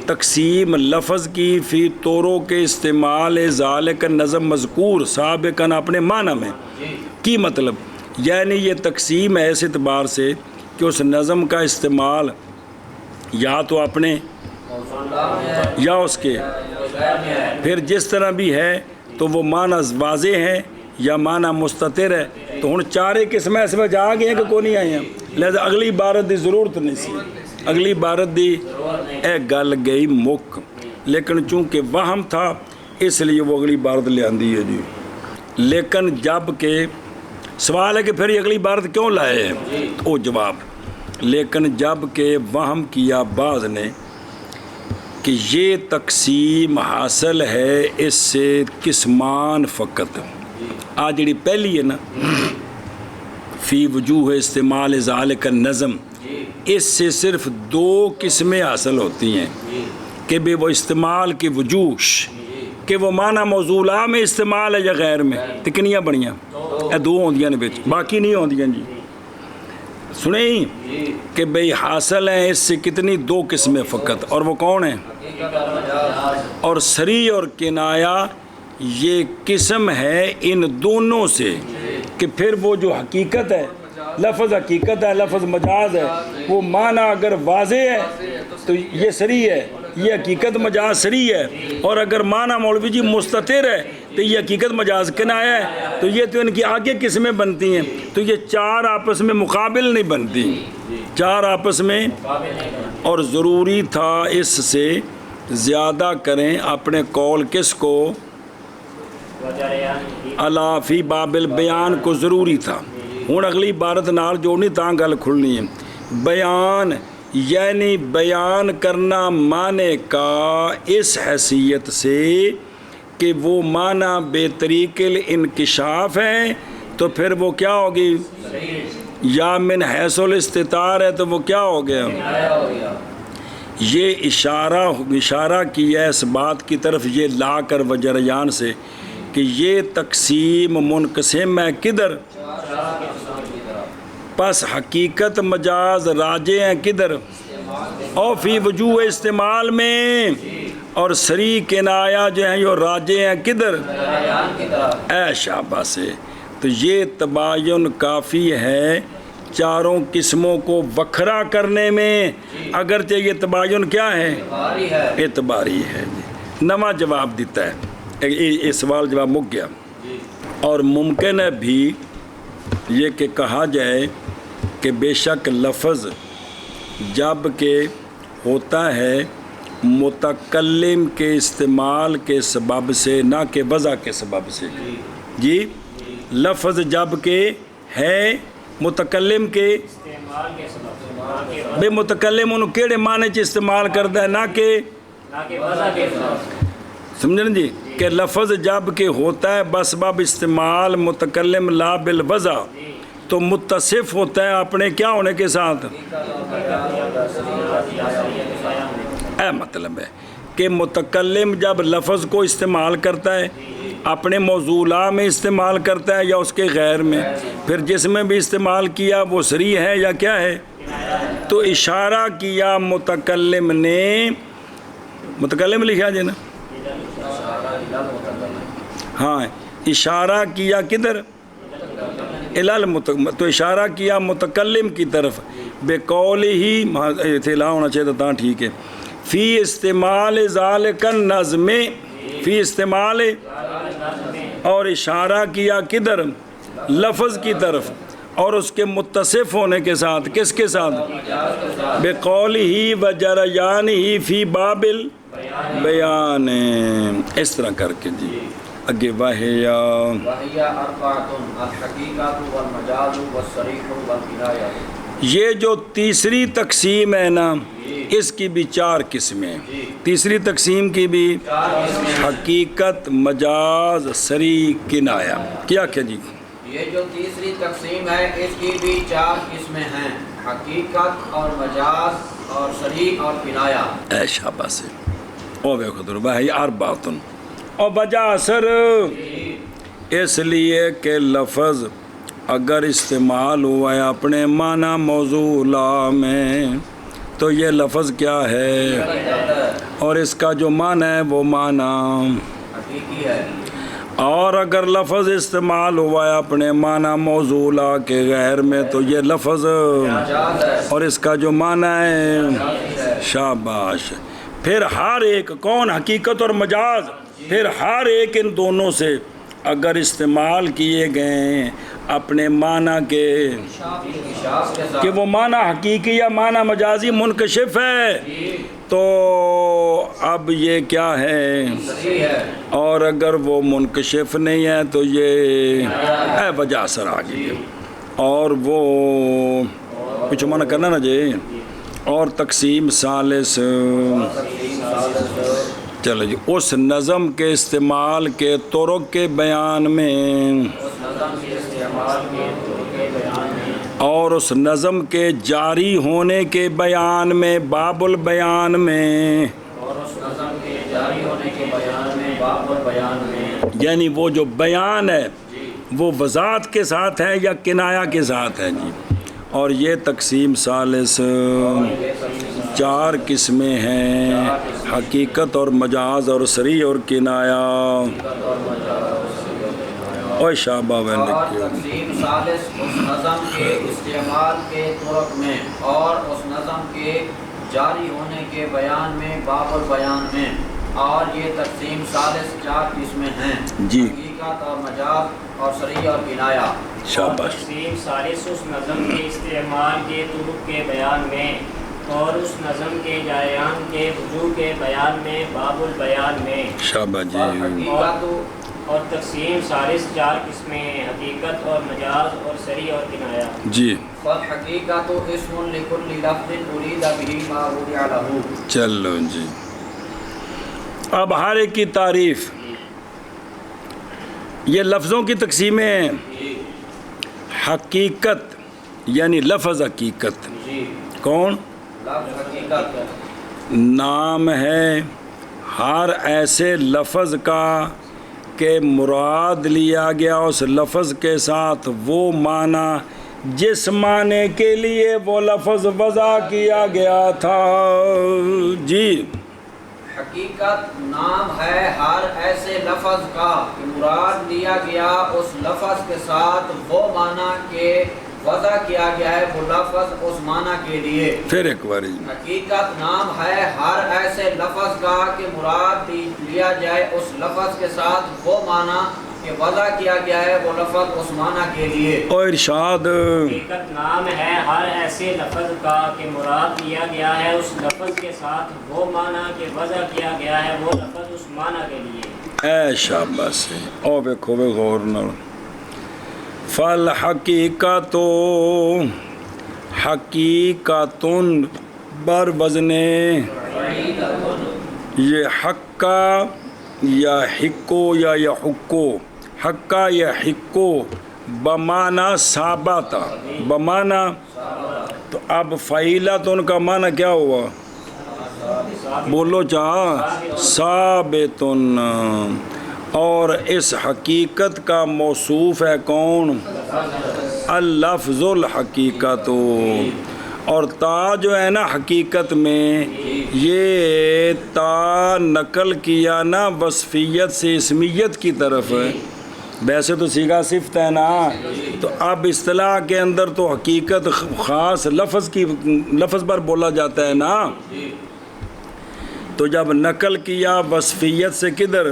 تقسیم لفظ کی فی طوروں کے استعمال ذالک نظم مذکور سابقاً اپنے معنی میں کی مطلب، یعنی یہ تقسیم ہے اس اعتبار سے کہ اس نظم کا استعمال یا تو اپنے یا اس کے پھر جس طرح بھی ہے تو وہ معنی واضح ہے یا معنی مستتر ہے. تو ہن چارے قسمیں اس میں جا گئے ہیں کہ کوئی نہیں آئے ہیں، لہذا اگلی عبارت دی ضرورت نہیں سی، اگلی عبارت دی اے گل گئی مک، لیکن چونکہ وہم تھا اس لیے وہ اگلی عبارت لے آندی ہے جی. لیکن جب کہ سوال ہے کہ پھر یہ اگلی عبارت کیوں لائے ہیں، او جواب لیکن جب کہ وہم کیا بعض نے کہ یہ تقسیم حاصل ہے اس سے قسمان فقط، آج جڑی پہلی ہے نا فی وجوہ استعمال ذالک نظم، اس سے صرف دو قسمیں حاصل ہوتی ہیں کہ بے وہ استعمال کی وجوہ کہ وہ معنی موضوع میں استعمال ہے یا غیر میں، تکنیاں بڑیاں اے دو ہوندیاں نے بچ باقی نہیں ہوندیاں جی. سنیں کہ بھئی حاصل ہیں اس سے کتنی دو قسمیں فقط، اور وہ کون ہیں، اور صریح اور کنایا یہ قسم ہے ان دونوں سے کہ پھر وہ جو حقیقت ہے لفظ حقیقت ہے لفظ مجاز ہے وہ معنی اگر واضح ہے تو یہ صریح ہے، یہ حقیقت مجاز صریح ہے، اور اگر معنی مولوی جی مستتر ہے تو یہ حقیقت مجاز کنایا ہے، تو یہ تو ان کی آگے قسمیں بنتی ہیں. تو یہ چار آپس میں مقابل نہیں بنتی، چار آپس میں، اور ضروری تھا اس سے زیادہ کریں اپنے قول کس کو الا فی باب البیان کو ضروری تھا. ہوں اگلی عبارت نال جوڑنی تاں گل کھلنی ہے. بیان یعنی بیان کرنا معنی کا اس حیثیت سے کہ وہ معنی بے طریق الانکشاف ہے تو پھر وہ کیا ہوگی، یا من حیث الاستطار ہے تو وہ کیا ہو گیا. یہ اشارہ کیا ہے اس بات کی طرف یہ لا کر وجریان سے کہ یہ تقسیم منقسم ہے کدھر، پس حقیقت مجاز راجع ہیں کدھر، اور فی وجوہ استعمال میں، اور صریح کنایا جو ہیں یہ راجع ہیں کدھر اے شابہ سے. تو یہ تباین کافی ہے چاروں قسموں کو وکھرا کرنے میں، اگرچہ یہ تباین کیا ہے اعتباری ہے. نواں جواب دیتا ہے، یہ سوال جواب مک گیا. اور ممکن ہے بھی یہ کہ کہا جائے کہ بے شک لفظ جب کہ ہوتا ہے متکلم کے استعمال کے سبب سے، نہ کہ وضع کے سبب سے. جی لفظ جب کہ ہے متکلم کے استعمال کے سبب بے متکلم انہوں کیڑے معنی چ استعمال کرتا ہے، نہ کہ وضع کے سبب. سمجھن جی کہ لفظ جب کہ ہوتا ہے بسبب استعمال متکلم لا بالوضع تو متصف ہوتا ہے اپنے کیا ہونے کے ساتھ. اے مطلب ہے کہ متکلم جب لفظ کو استعمال کرتا ہے اپنے موضوع میں استعمال کرتا ہے یا اس کے غیر میں، پھر جس میں بھی استعمال کیا وہ صریح ہے یا کیا ہے. تو اشارہ کیا متکلم نے، متکلم لکھا جی نا، ہاں اشارہ کیا کدھر، تو اشارہ کیا متکلم کی طرف بقول ہی لا ہونا چاہیے تھا ٹھیک ہے. فی استعمال ذالک النظم، فی استعمال، اور اشارہ کیا کدھر، لفظ کی طرف، اور اس کے متصف ہونے کے ساتھ، کس کے ساتھ، بقول ہی و جریان ہی فی بابل بیان. اس طرح کر کے جی اگے وحیا اربعۃ الحقیقۃ والمجاز والصریح والکنایہ. یہ جو تیسری تقسیم ہے نا اس کی بھی 4 قسمیں ہیں. تیسری تقسیم کی بھی حقیقت، مجاز، صریح، کنایہ. کیا جی یہ جو تیسری تقسیم ہے اس کی بھی 4 قسمیں ہیں، حقیقت اور مجاز اور صریح اور کنایہ. اے شاباش ہے او دیکھو در بھائی اربعۃ اور وجہ اثر اس لیے کہ لفظ اگر استعمال ہوا ہے اپنے معنی موضوع لا میں تو یہ لفظ کیا ہے، اور اس کا جو معنی ہے وہ معنی حقیقی ہے. اور اگر لفظ استعمال ہوا ہے اپنے معنی موضوع لا کے غیر میں تو یہ لفظ اور اس کا جو معنی ہے. شاباش. پھر ہر ایک کون، حقیقت اور مجاز، پھر ہر ایک ان دونوں سے اگر استعمال کیے گئے اپنے معنی کے کہ وہ معنی حقیقی یا معنی مجازی منکشف ہے تو اب یہ کیا ہے، اور اگر وہ منکشف نہیں ہے تو یہ وجہ اثر آ گئی ہے. اور وہ کچھ منع کرنا نا جی. اور تقسیم ثالث، چلو جی اس نظم کے استعمال کے طرق کے بیان میں اور اس نظم کے جاری ہونے کے بیان میں، باب البیان میں، یعنی وہ جو بیان ہے وہ وضاحت کے ساتھ ہے یا کنایہ کے ساتھ ہے جی. اور یہ تقسیم ثالث 4 قسمیں ہیں، حقیقت اور مجاز اور صریح اور کنایہ. اور شابہ تقسیم ثالث اس نظم کے استعمال کے طرق میں اور اس نظم کے جاری ہونے کے بیان میں، باب البیان میں. اور یہ تقسیم ثالث 4 قسمیں ہیں جی، حقیقت اور مجاز اور صریح اور کنایہ. شاباش. تقسیم ثالث اس نظم کے استعمال کے طرق کے بیان میں اور اس نظم کے جریان کے وجوہ کے بیان میں، باب البیان میں. شاباش جی. اور تقسیم ثالث 4 قسمیں ہیں، حقیقت اور مجاز اور صریح اور کنایہ. جی فالحقیقت اسم لکل لفظ ارید به ما وضع له. چلو جی. اب ہر ایک کی تعریف، یہ لفظوں کی تقسیمیں ہیں. حقیقت یعنی لفظ حقیقت، کون، لفظ حقیقت نام ہے ہر ایسے لفظ کا کہ مراد لیا گیا اس لفظ کے ساتھ وہ معنی جس معنی کے لیے وہ لفظ وضع کیا گیا تھا. جی حقیقت نام ہے ہر ایسے لفظ کا کہ مراد لیا گیا اس لفظ کے ساتھ وہ معنی کے وضع کیا گیا ہے وہ لفظ اس معنی کے لیے. پھر ایک باری. حقیقت نام ہے ہر ایسے لفظ کا کہ مراد لیا جائے اس لفظ کے ساتھ وہ معنی کہ وضع کیا گیا ہے وہ لفظ اس معنی کے لیے. اور ارشاد حقیقت نام ہے ہر ایسے لفظ کا کہ مراد لیا گیا ہے اس لفظ کے ساتھ وہ معنی کہ وضع کیا گیا ہے وہ لفظ اس معنی کے لیے. اے شاباش ہے. او ویکھو وے غور نال. فل حقیقت حقیقتن بر وزن یہ حقا یا حکو یا حکو حقا یا حکو بمانا ثابتا بمانا. تو اب فعیلت ان کا معنی کیا ہوا؟ بولو چاہ ثابتن. اور اس حقیقت کا موصوف ہے کون؟ اللفظ الحقیقت. اور تا جو ہے نا حقیقت میں یہ تا نقل کیا نا وصفیت سے اسمیت کی طرف ہے. ویسے تو صیغہ صفت ہے نا. تو اب اصطلاح کے اندر تو حقیقت خاص لفظ پر بولا جاتا ہے نا. تو جب نقل کیا وصفیت سے کدھر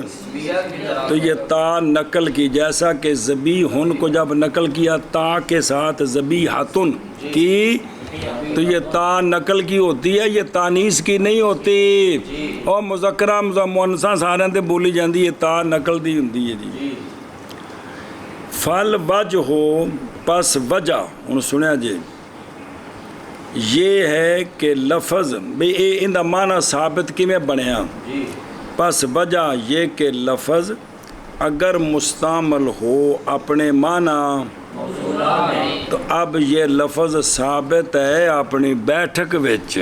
تو یہ تا نقل کی. جیسا کہ ذبیحن کو جب نقل کیا تا کے ساتھ ذبیحتن کی تو یہ تا نقل کی ہوتی ہے, یہ تانیث کی نہیں ہوتی. اور مذکرہ مؤنثہ سارے تے بولی جاندی ہے تا نقل دی ہوندی ہے جی. فل وجہ ہو پس وجہ ہن سنیا جی یہ ہے کہ لفظ بھئی ان دا معنی ثابت کیویں بنیا. پس وجہ یہ کہ لفظ اگر مستعمل ہو اپنے معنی تو اب یہ لفظ ثابت ہے اپنی بیٹھک وچ.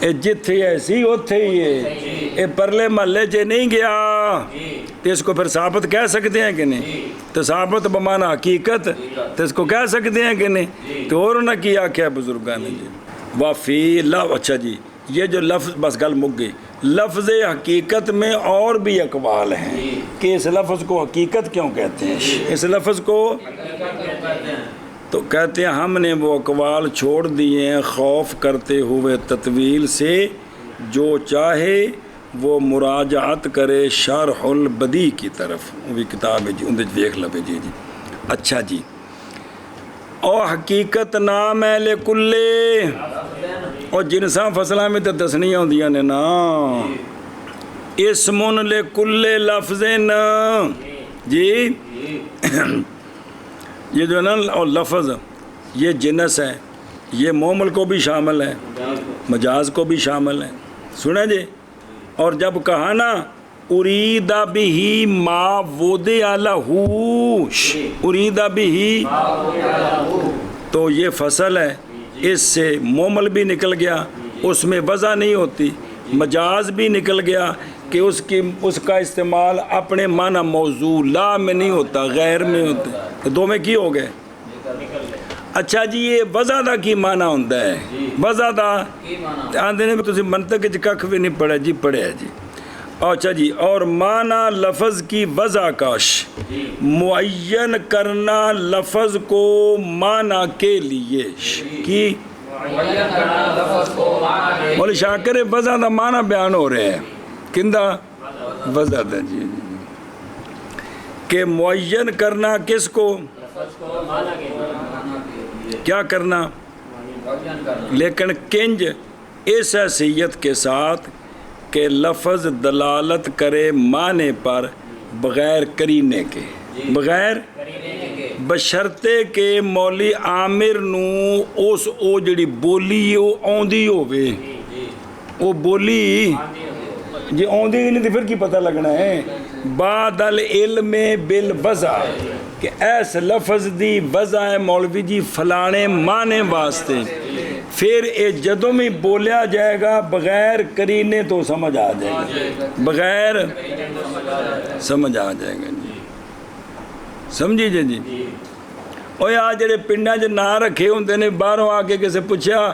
اے جتھے ایسی اوتھے ہی ہے. اے پرلے محلے چ نہیں گیا تو اس کو پھر ثابت کہہ سکتے ہیں کہ نہیں؟ تو ثابت بمعنی حقیقت تو اس کو کہہ سکتے ہیں کہ نہیں؟ تو اور نہ کیا کیا بزرگان نے جی وفی لفظ. اچھا جی یہ جو لفظ بس گل مک گئی. لفظ حقیقت میں اور بھی اقوال ہیں کہ اس لفظ کو حقیقت کیوں کہتے ہیں. اس لفظ کو تو کہتے ہیں ہم نے وہ اقوال چھوڑ دیے ہیں خوف کرتے ہوئے تطویل سے. جو چاہے وہ مراجعت کرے شرح البدیع کی طرف. وہ کتاب ہے جی اندر دیکھ لو جی. اچھا جی اور حقیقت نام ہے لکلے. اور جنساں فصلاں میں تو دسنیاں ہوندیاں نے نا. اسمن لکلے لفظن جی. یہ جو ہے نا اور لفظ یہ جنس ہے, یہ مومل کو بھی شامل ہے مجاز کو بھی شامل ہے. سنیں جی. اور جب کہا نا ارید بہی ما وضع لہ ارید بہی تو یہ فصل ہے. اس سے مومل بھی نکل گیا, اس میں وضع نہیں ہوتی. مجاز بھی نکل گیا کہ اس کا استعمال اپنے معنی موضوع لا میں نہیں ہوتا غیر میں ہوتا. تو دو میں کی ہو گئے. اچھا جی یہ وضع دا کی معنی ہوتا ہے. وضع دا آندے نے تسی منطق وچ ککھ بھی نہیں پڑھا جی. پڑھیا جی. اچھا جی اور معنی لفظ کی وضع کاش معین کرنا لفظ کو معنی کے لیے کی بولے شاکر وضع دا معنی بیان ہو رہے ہیں. کندہ وضع دا جی کہ معین کرنا کس کو کیا کرنا لیکن کنج اس حیثیت کے ساتھ کہ لفظ دلالت کرے معنی پر بغیر کرینے کے بغیر بشرطے کہ مولی عامر نو اس او جڑی بولی او آندی ہوئے وہ بولی جی آندی نہیں تو پھر کی پتہ لگنا ہے. بعد العلم بالوضع کہ ایس لفظ دی وضع ہے مولوی جی فلانے معنی واسطے. پھر اے جدوں میں بولیا جائے گا بغیر کرینے تو سمجھ آ جائے گا. بغیر سمجھ آ جائے گا جی. سمجھی جی جی. اور آج جڑے پنڈاں چ نا رکھے ہوندے نے باہروں آ کے کسے پوچھا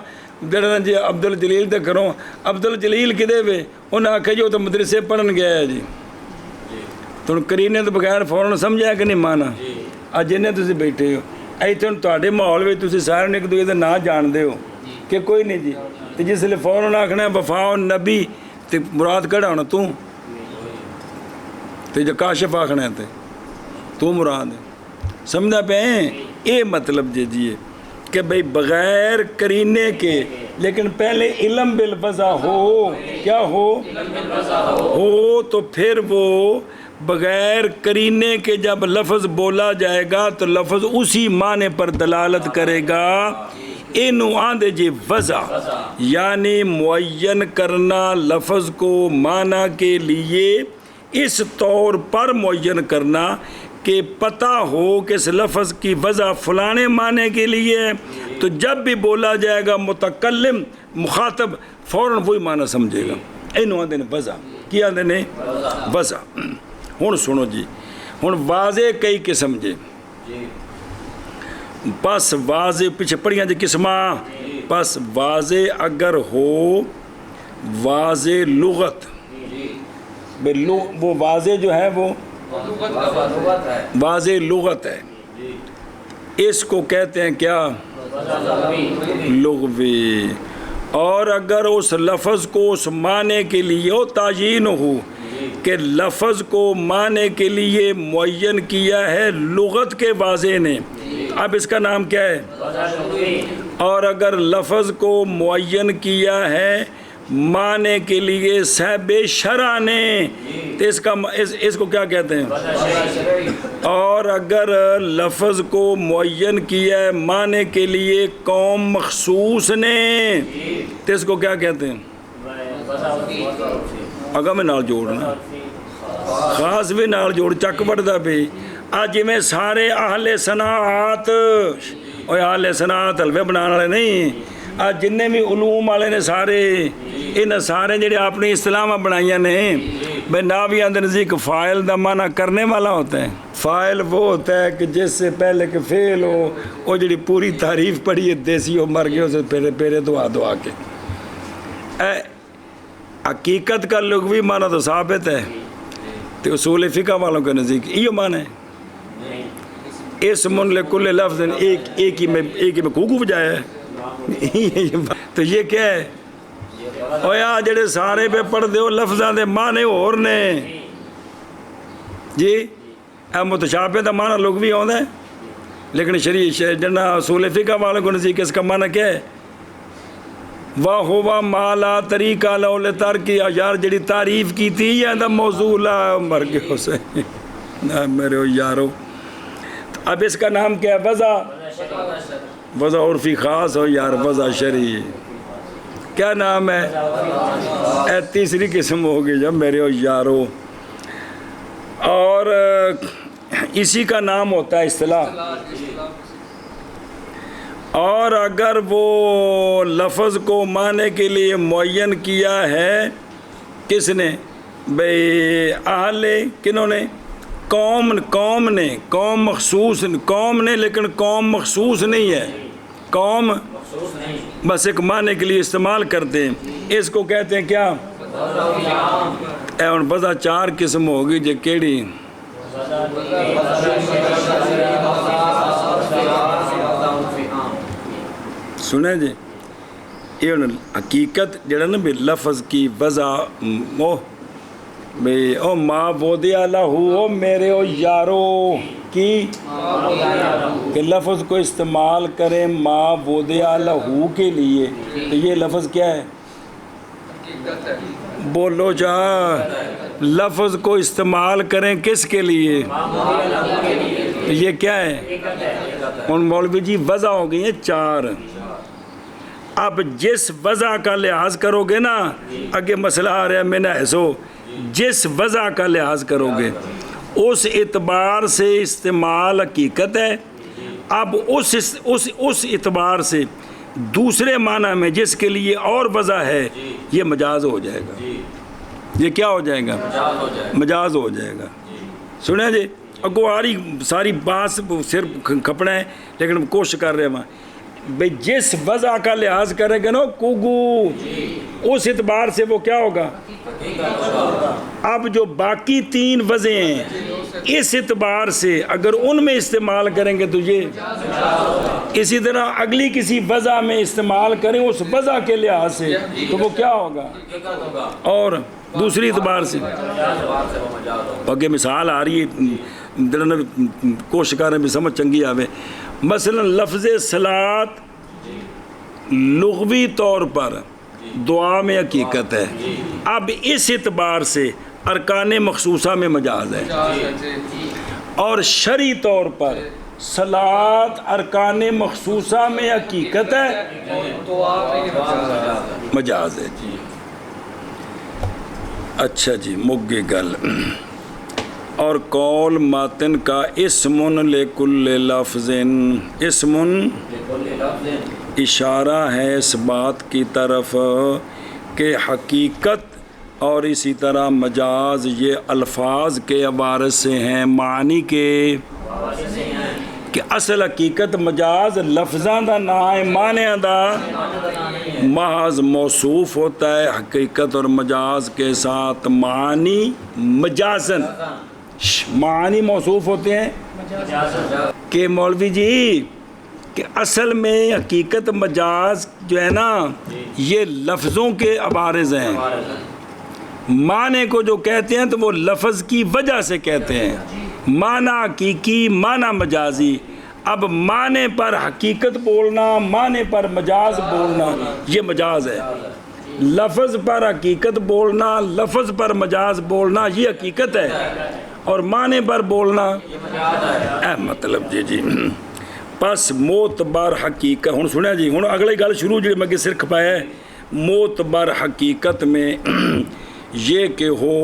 جڑا جی عبدل جلیل تے کرو عبدل جلیل کدے وے انہیں آکھا جی وہ تو مدرسے پڑھن گیا ہے جی. تو کرینے تو بغیر فوراً سمجھا کہ نہیں مانا. اج جنہیں تسی بیٹھے ہو ایتھے ہن تواڈے ماحول وچ تسی سارے نے ایک دوسرے دا نام جانتے ہو کہ کوئی نہیں جی. تے جس لے فوراً آکھنا ہے وفا نبی تے مراد کہڑا ہونا تو تے جو کاشف آکھنا ہے تے تو مراد ہے، سمجھا پہ یہ مطلب دیجیے کہ بھئی بغیر قرینے کے، لیکن پہلے علم بالوضع ہو، کیا ہو تو پھر وہ بغیر قرینے کے جب لفظ بولا جائے گا تو لفظ اسی معنی پر دلالت کرے گا۔ اینو آندے جی وضع یعنی معین کرنا لفظ کو معنی کے لیے اس طور پر معین کرنا کہ پتہ ہو کہ اس لفظ کی وضع فلانے معنی کے لیے ہے، تو جب بھی بولا جائے گا متکلم مخاطب فوراً وہی معنی سمجھے گا۔ اینو آندے نے وضع، کیا آندے نے وضع۔ ہن سنو جی، ہن واضح کئی قسم جے، پس واضح پیچھے پڑھیاں جی قسماں، پس واضح اگر ہو واضح لغت، وہ واضح جو ہے وہ واضح لغت ہے، اس کو کہتے ہیں کیا؟ لغوی۔ اور اگر اس لفظ کو اس معنی کے لیے ہو تعیین ہو کہ لفظ کو معنی کے لیے معین کیا ہے لغت کے واضح نے، اب اس کا نام کیا ہے؟ اور اگر لفظ کو معین کیا ہے معنی کے لیے صاحب شرع نے، تو اس کو کیا کہتے ہیں؟ اور اگر لفظ کو معین کیا ہے معنی کے لیے قوم مخصوص نے، تو اس کو کیا کہتے ہیں؟ اگر میں نال جوڑنا خاص بھی نال جوڑ چک بڑھتا بھی آج میں سارے اہل صنعت، اور اہل صنعت حلوے بنانے والے نہیں، آج جننے بھی علوم والے نے سارے ان سارے جڑے اپنی اصطلاحاں بنائیاں نے، بھئی ناویاں دے نزدیک فاعل دا معنی کرنے والا ہوتا ہے۔ فاعل وہ ہوتا ہے کہ جس سے پہلے کہ فعل ہو، وہ جڑی پوری تعریف پڑھی ہے دیسی ہو مر گئے اسے پیرے دعا کے۔ حقیقت کا لغوی معنی تو ثابت ہے، تو اصول فقہ والوں کے نزدیک یہ معنی ہے، اسم لکل لفظ ایک ہی میں کوکو بجایا ہے، تو یہ کیا ہے؟ اور یہاں جڑے سارے پہ پڑھ دے ہو لفظاں دے معنی اور نے جی، متشابہ دا معنی لغوی ہوتا ہے، لیکن جنہ اصول فقہ والوں کے نزدیک اس کا معنی کیا ہے؟ وَهُوَ مَا لَا طَرِيقَ لَهُ لِتَرْكِهِ، یار جڑی تعریف کی تھی یا دا موضوع لا مر گئے اسے میرے یارو۔ اب اس کا نام کیا ہے؟ وضع، وضع عرفی خاص ہو یار، وضع شرعی کیا نام ہے؟ اے تیسری قسم ہوگی جب میرے یارو۔ اور اسی کا نام ہوتا ہے اصطلاح۔ اور اگر وہ لفظ کو معنی کے لیے معین کیا ہے کس نے؟ بھئی اہل کنہوں نے؟ قوم نے، قوم مخصوص، قوم نے، لیکن قوم مخصوص نہیں ہے، قوم بس ایک معنی کے لیے استعمال کرتے ہیں، اس کو کہتے ہیں کیا؟ اے ان وضع چار قسم ہوگی جو کیڑی؟ سنیں جی، یہ حقیقت جڑا نا بھی لفظ کی وضع بھئی او ما وضع لہو، او میرے او یارو کی، کہ لفظ کو استعمال کریں ما وضع لہو کے لیے، تو یہ لفظ کیا ہے؟ بولو جا، لفظ کو استعمال کریں کس کے لیے؟ یہ کیا ہے؟ ان مولوی جی وضع ہو گئی ہیں چار۔ اب جس وضع کا لحاظ کرو گے نا، آگے مسئلہ آ رہا ہے میں نہ ایسو، جس وضع کا لحاظ کرو گے اس اعتبار سے استعمال حقیقت ہے۔ اب اس اعتبار سے دوسرے معنی میں جس کے لیے اور وضع ہے یہ مجاز ہو جائے گا۔ یہ کیا ہو جائے گا؟ مجاز ہو جائے گا۔ سنیں جی، اگو آری ساری بات صرف کھپنا ہے لیکن کوشش کر رہے ہیں وہاں بھئی جس وضع کا لحاظ کرے گا نا کوگو، اس اعتبار سے وہ کیا ہوگا؟ اب جو باقی تین وضع ہیں اس اعتبار سے اگر ان میں استعمال کریں گے تو یہ، اسی طرح اگلی کسی وضع میں استعمال کریں اس وضع کے لحاظ سے تو وہ کیا ہوگا؟ اور دوسری اعتبار سے آگے مثال آ رہی ہے دڑن کوشش کریں بھی سمجھ چنگی آوے. مثلا لفظ صلات لغوی طور پر دعا میں حقیقت ہے. اب اس اعتبار سے ارکان مخصوصہ میں مجاز ہے, اور شرعی طور پر صلات ارکان مخصوصہ میں حقیقت ہے, مجاز ہے. جی اچھا جی مگے گل. اور قول ماتن کا اسمن لکل لفظ, اسمن اشارہ ہے اس بات کی طرف کہ حقیقت اور اسی طرح مجاز یہ الفاظ کے عبارت سے ہیں, معنی کے, کہ اصل حقیقت مجاز لفظاں دا نہ ہے, معنی دا محض موصوف ہوتا ہے حقیقت اور مجاز کے ساتھ. معنی مجازن معنی موصوف ہوتے ہیں کہ مولوی جی کہ اصل میں حقیقت مجاز جو ہے نا یہ لفظوں کے عوارض ہیں. معنی کو جو کہتے ہیں تو وہ لفظ کی وجہ سے کہتے ہیں, معنی حقیقی معنی مجازی. اب معنی پر حقیقت بولنا, معنی پر مجاز بولنا یہ مجاز ہے. لفظ پر حقیقت بولنا, لفظ پر مجاز بولنا یہ حقیقت ہے, اور معنی پر بولنا مطلب. جی جی پس معتبر حقیقت ہوں سنیا جی, ہوں اگلی گل شروع جی میں سر کھپایا ہے. معتبر حقیقت میں یہ کہ ہو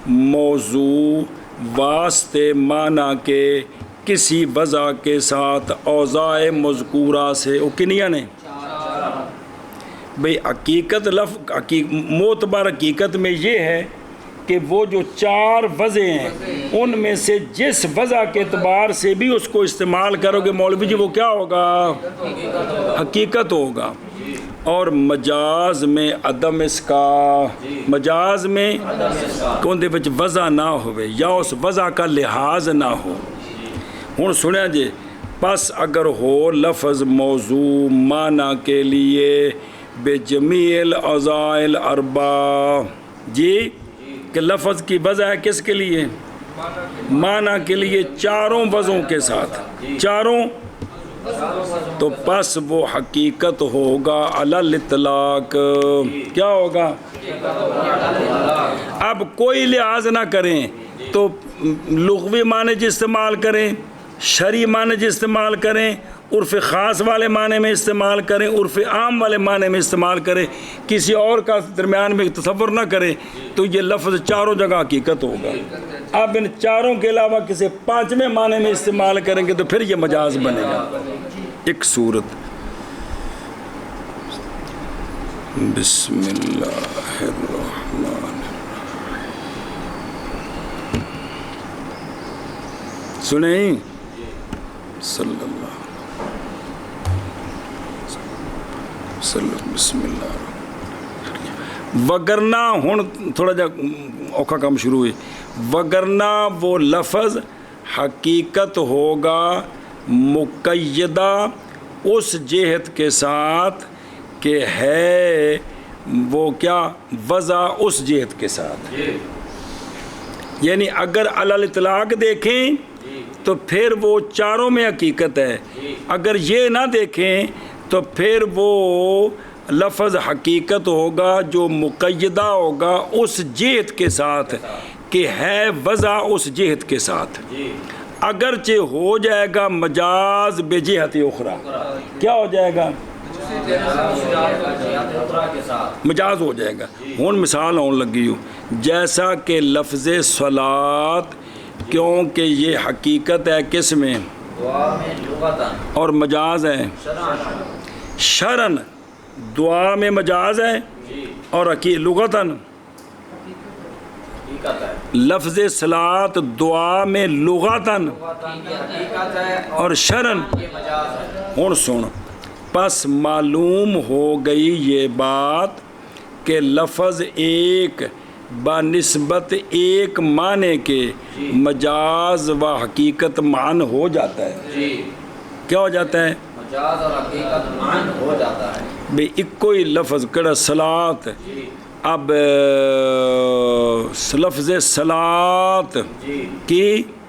موضوع واسطے معنی کے کسی وضع کے ساتھ اوضاع مذکورہ سے, وہ کنیا نے بھئی حقیقت معتبر حقیقت میں یہ ہے کہ وہ جو 4 وضع ہیں ان میں سے جس وضع کے اعتبار سے بھی اس کو استعمال کرو گے مولوی جی وہ کیا ہوگا, حقیقت ہوگا. اور مجاز میں عدم اس کا, مجاز میں کون دے وچ وضع نہ ہوئے یا اس وضع کا لحاظ نہ ہو. ہوں سنیا جی پس اگر ہو لفظ موضوع معنی کے لیے بے جمیع الاوضاع الاربع, جی کہ لفظ کی وضع ہے کس کے لیے, معنی کے لیے 4 وضعوں کے ساتھ, 4 تو پس وہ حقیقت ہوگا علی الاطلاق. کیا ہوگا, اب کوئی لحاظ نہ کریں تو لغوی معنی جو استعمال کریں, شرعی معنی جو استعمال کریں, عرف خاص والے معنی میں استعمال کریں, عرف عام والے معنی میں استعمال کریں, کسی اور کا درمیان میں تصور نہ کریں, تو یہ لفظ 4 جگہ حقیقت ہوگا. اب ان 4 کے علاوہ کسی 5ویں معنی میں استعمال کریں گے تو پھر یہ مجاز بنے گا. ایک صورت بسم اللہ الرحمن سنیں صلی اللہ بسم اللہ. وگرنہ ہوں تھوڑا جا اوکھا کام شروع ہوئی, وگرنہ وہ لفظ حقیقت ہوگا مقیدہ اس جہت کے ساتھ کہ ہے وہ کیا وضع اس جہت کے ساتھ. یعنی اگر علی الاطلاق دیکھیں تو پھر وہ 4 میں حقیقت ہے, اگر یہ نہ دیکھیں تو پھر وہ لفظ حقیقت ہوگا جو مقیدہ ہوگا اس جہت کے ساتھ کہ ہے وضع اس جہت کے ساتھ. اگرچہ ہو جائے گا مجاز بے جہت اخرى, کیا ہو جائے گا, مجاز ہو جائے گا. ہون مثال ہون لگی ہوں, جیسا کہ لفظ صلات کیونکہ یہ حقیقت ہے کس میں, اور مجاز ہے شرعن, دعا میں مجاز ہے اور لغتاً لفظ صلات دعا میں لغتاً اور شرعن. ہوں سن پس معلوم ہو گئی یہ بات کہ لفظ ایک بنسبت ایک معنی کے مجاز و حقیقت معن ہو جاتا ہے. کیا ہو جاتا ہے, مجاز اور حقیقت معن ہو جاتا ہے. بھئی ایک کوئی لفظ کڑا صلات, اب لفظ صلات کی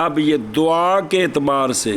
اب یہ دعا کے اعتبار سے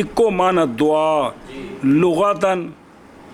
اکو معنی دعا لغتاً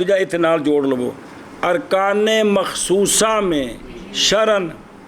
دجا اتنال جوڑ لو ارکان مخصوصہ میں شرن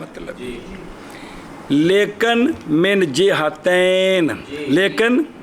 مطلب لیکن من جہتین لیکن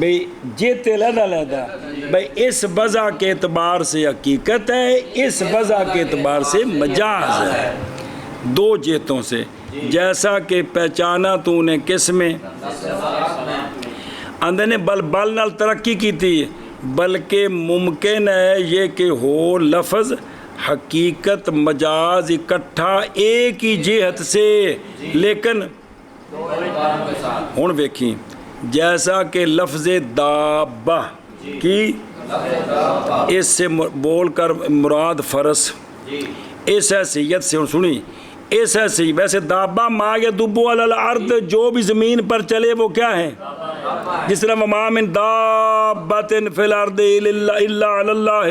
بھئی جیتے لہدا لہدا بھئی اس وضع کے اعتبار سے حقیقت ہے، اس وضع کے اعتبار سے مجاز ہے، دو جہتوں سے، جیسا کہ پہچانا تو نے کس میں اندر نے بل نال ترقی کی تھی، بلکہ ممکن ہے یہ کہ ہو لفظ حقیقت مجاز اکٹھا ایک ہی جہت سے، لیکن ہن ویکھیں جیسا کہ لفظ دابہ کی اس سے بول کر مراد فرس، اس حیثیت سے سنی، اس حیثیت ویسے دابہ ما یدب علی الارض جو بھی زمین پر چلے وہ کیا ہے، جس طرح وما من دابۃ فی الارض الا علی اللہ،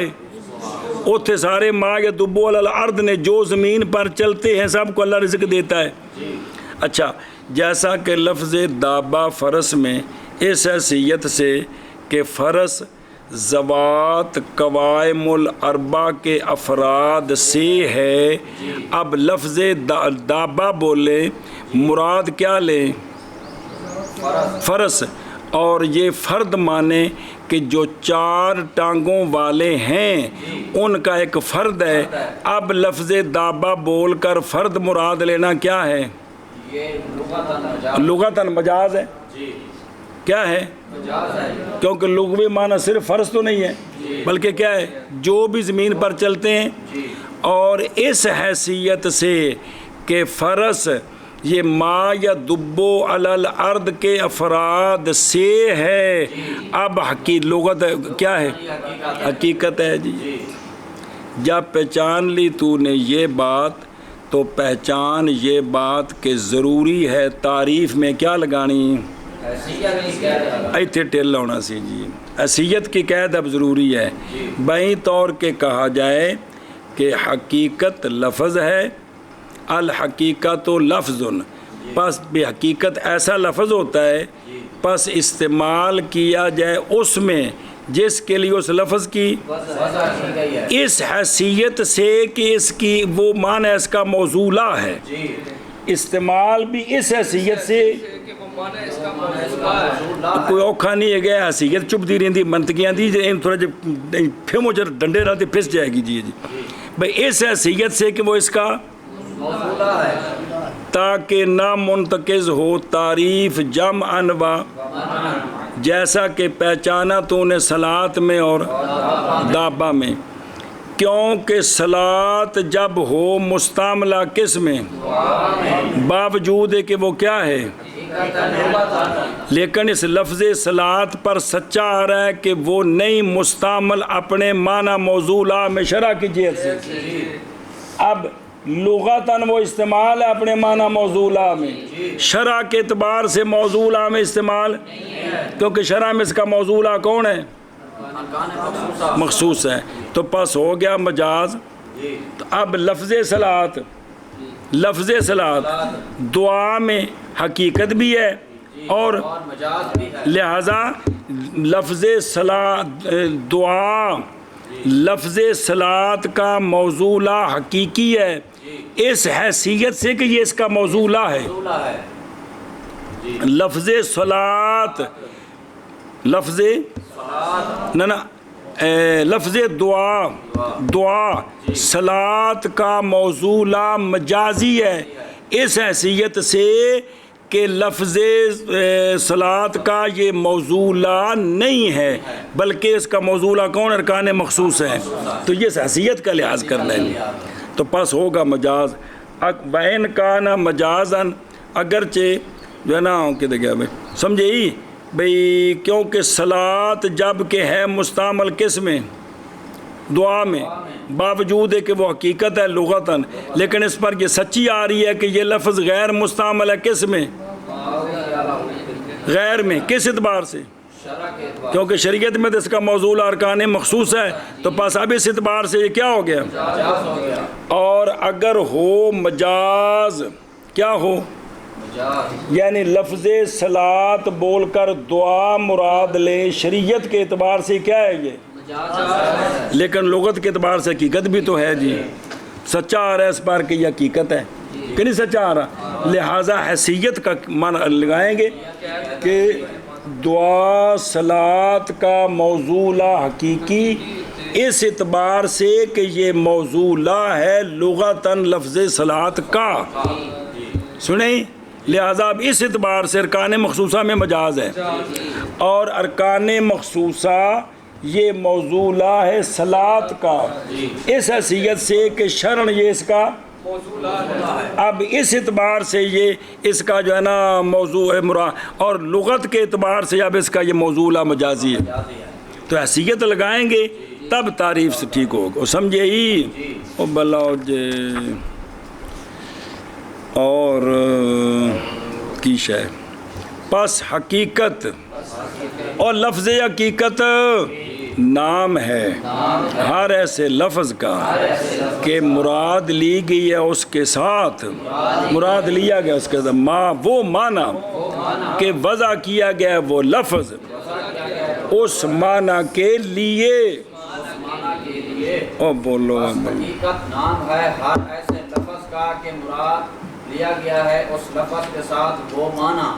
اتھے سارے ما یدب علی الارض نے جو زمین پر چلتے ہیں سب کو اللہ رزق دیتا ہے۔ اچھا جیسا کہ لفظ دابہ فرس میں اس حیثیت سے کہ فرس ذوات قوائم الاربع کے افراد سے ہے، اب لفظ دابہ بولے مراد کیا لیں، فرس، اور یہ فرد مانے کہ جو چار ٹانگوں والے ہیں ان کا ایک فرد ہے، اب لفظ دابہ بول کر فرد مراد لینا کیا ہے، لغتاً مجاز ہے، کیا ہے، کیونکہ لغوی معنی صرف فرض تو نہیں ہے بلکہ کیا ہے جو بھی زمین پر چلتے ہیں، اور اس حیثیت سے کہ فرس یہ ما یا دبو علی الارض کے افراد سے ہے، اب لغت کیا ہے، حقیقت ہے جی۔ جب پہچان لی تو نے یہ بات تو پہچان یہ بات کہ ضروری ہے تعریف میں کیا لگانی، ایتھے ٹیل ہونا سی جی، حیثیت کی قید اب ضروری ہے، بائیں طور کے کہا جائے کہ حقیقت لفظ ہے، الحقیقت لفظ، پس بے حقیقت ایسا لفظ ہوتا ہے، پس استعمال کیا جائے اس میں جس کے لیے اس لفظ کی اس حیثیت سے کہ اس کی وہ معنی اس کا موضوع ہے، استعمال بھی اس حیثیت سے کوئی اوکھا نہیں ہے گیا، حیثیت چپ دی رہی منطقیاں دی تھوڑا جب پھر مجھے ڈنڈے رہتے پھس جائے گی جی بھئی اس حیثیت سے کہ وہ اس کا تاکہ نہ منتقض ہو تعریف جمع انواع، جیسا کہ پہچانا تو نے صلات میں اور دابہ میں، کیونکہ صلات جب ہو مستعملہ کس میں، باوجود ہے کہ وہ کیا ہے، لیکن اس لفظ صلات پر سچا آ رہا ہے کہ وہ نہیں مستعمل اپنے معنی موضوع میں شرع کی جہت سے، اب لغتاً وہ استعمال ہے اپنے معنی موضوع میں، شرع کے اعتبار سے موضوع میں استعمال، کیونکہ شرع میں اس کا موضوع کون ہے، مخصوص ہے، تو پس ہو گیا مجاز۔ تو اب لفظ صلات، لفظ صلات دعا میں حقیقت بھی ہے اور لہذا لفظ صلات دعا لفظ صلات کا موضوع حقیقی ہے اس حیثیت سے کہ یہ اس کا موضوع ہے، لفظ صلات لفظ لفظ دعا صلات کا موضوع مجازی ہے اس حیثیت سے کہ لفظ صلات کا یہ موضوع نہیں ہے بلکہ اس کا موضوع کون، ارکان مخصوص ہے، تو یہ حیثیت کا لحاظ کر لیں تو پس ہوگا مجاز، وَإِنْ كَانَ مَجَازًا، اگرچہ جو ہے نا کہتے گیا بھائی سمجھے ہی بھئی، کیونکہ صلات جب کہ ہے مستعمل کس میں، دعا میں، باوجود ہے کہ وہ حقیقت ہے لغتاً، لیکن اس پر یہ سچی آ رہی ہے کہ یہ لفظ غیر مستعمل ہے کس میں، غیر میں، کس اعتبار سے، شرع کے اعتبار کیونکہ شریعت میں تو اس کا موضوع ارکان مخصوص ہے، تو پس اب اس اعتبار سے یہ کیا ہو گیا؟ مجاز ہو گیا، اور اگر ہو مجاز، کیا ہو؟ مجاز یعنی لفظ صلاۃ بول کر دعا مراد لے، شریعت کے اعتبار سے کیا ہے یہ؟ مجاز لیکن لغت کے اعتبار سے حقیقت بھی تو ہے جی، سچا آ رہا ہے اس بار کہ یہ حقیقت ہے کہ نہیں سچا آ رہا، لہٰذا حیثیت کا معنی لگائیں گے کہ دعا صلاۃ کا موضوع لا حقیقی اس اعتبار سے کہ یہ موضوع لا ہے لغتاً لفظ صلاۃ کا، سنیں، لہٰذا اب اس اعتبار سے ارکان مخصوصہ میں مجاز ہے، اور ارکان مخصوصہ یہ موضوع لا ہے صلاۃ کا اس حیثیت سے کہ شرعاً یہ اس کا اب اس اعتبار سے یہ اس کا جو ہے نا موضوع ہے مراد، اور لغت کے اعتبار سے اب اس کا یہ موضوع لا مجازی ہے، تو حیثیت لگائیں گے تب تعریف سے ٹھیک ہوگا، سمجھے ہی؟ او بلاؤ جے اور کی شے پس حقیقت اور لفظ حقیقت نام ہے ہر ایسے لفظ کا کہ مراد لی گئی ہے اس کے ساتھ، مراد لیا گیا اس کے ساتھ ماں وہ معنی کہ وضع کیا گیا وہ لفظ اس معنی کے لیے، او بولو حقیقت نام ہے ہر ایسے لفظ کا کہ مراد لیا گیا ہے اس لفظ کے ساتھ وہ معنی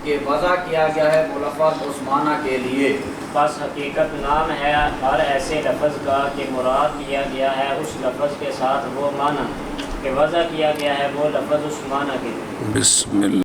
کہ وضع کیا گیا ہے وہ لفظ اس معنی کے لیے، بس حقیقت نام ہے ہر ایسے لفظ کا کہ مراد لیا گیا ہے اس لفظ کے ساتھ وہ معنی کہ وضع کیا گیا ہے وہ لفظ اس معنی کے لیے۔ بسم اللہ۔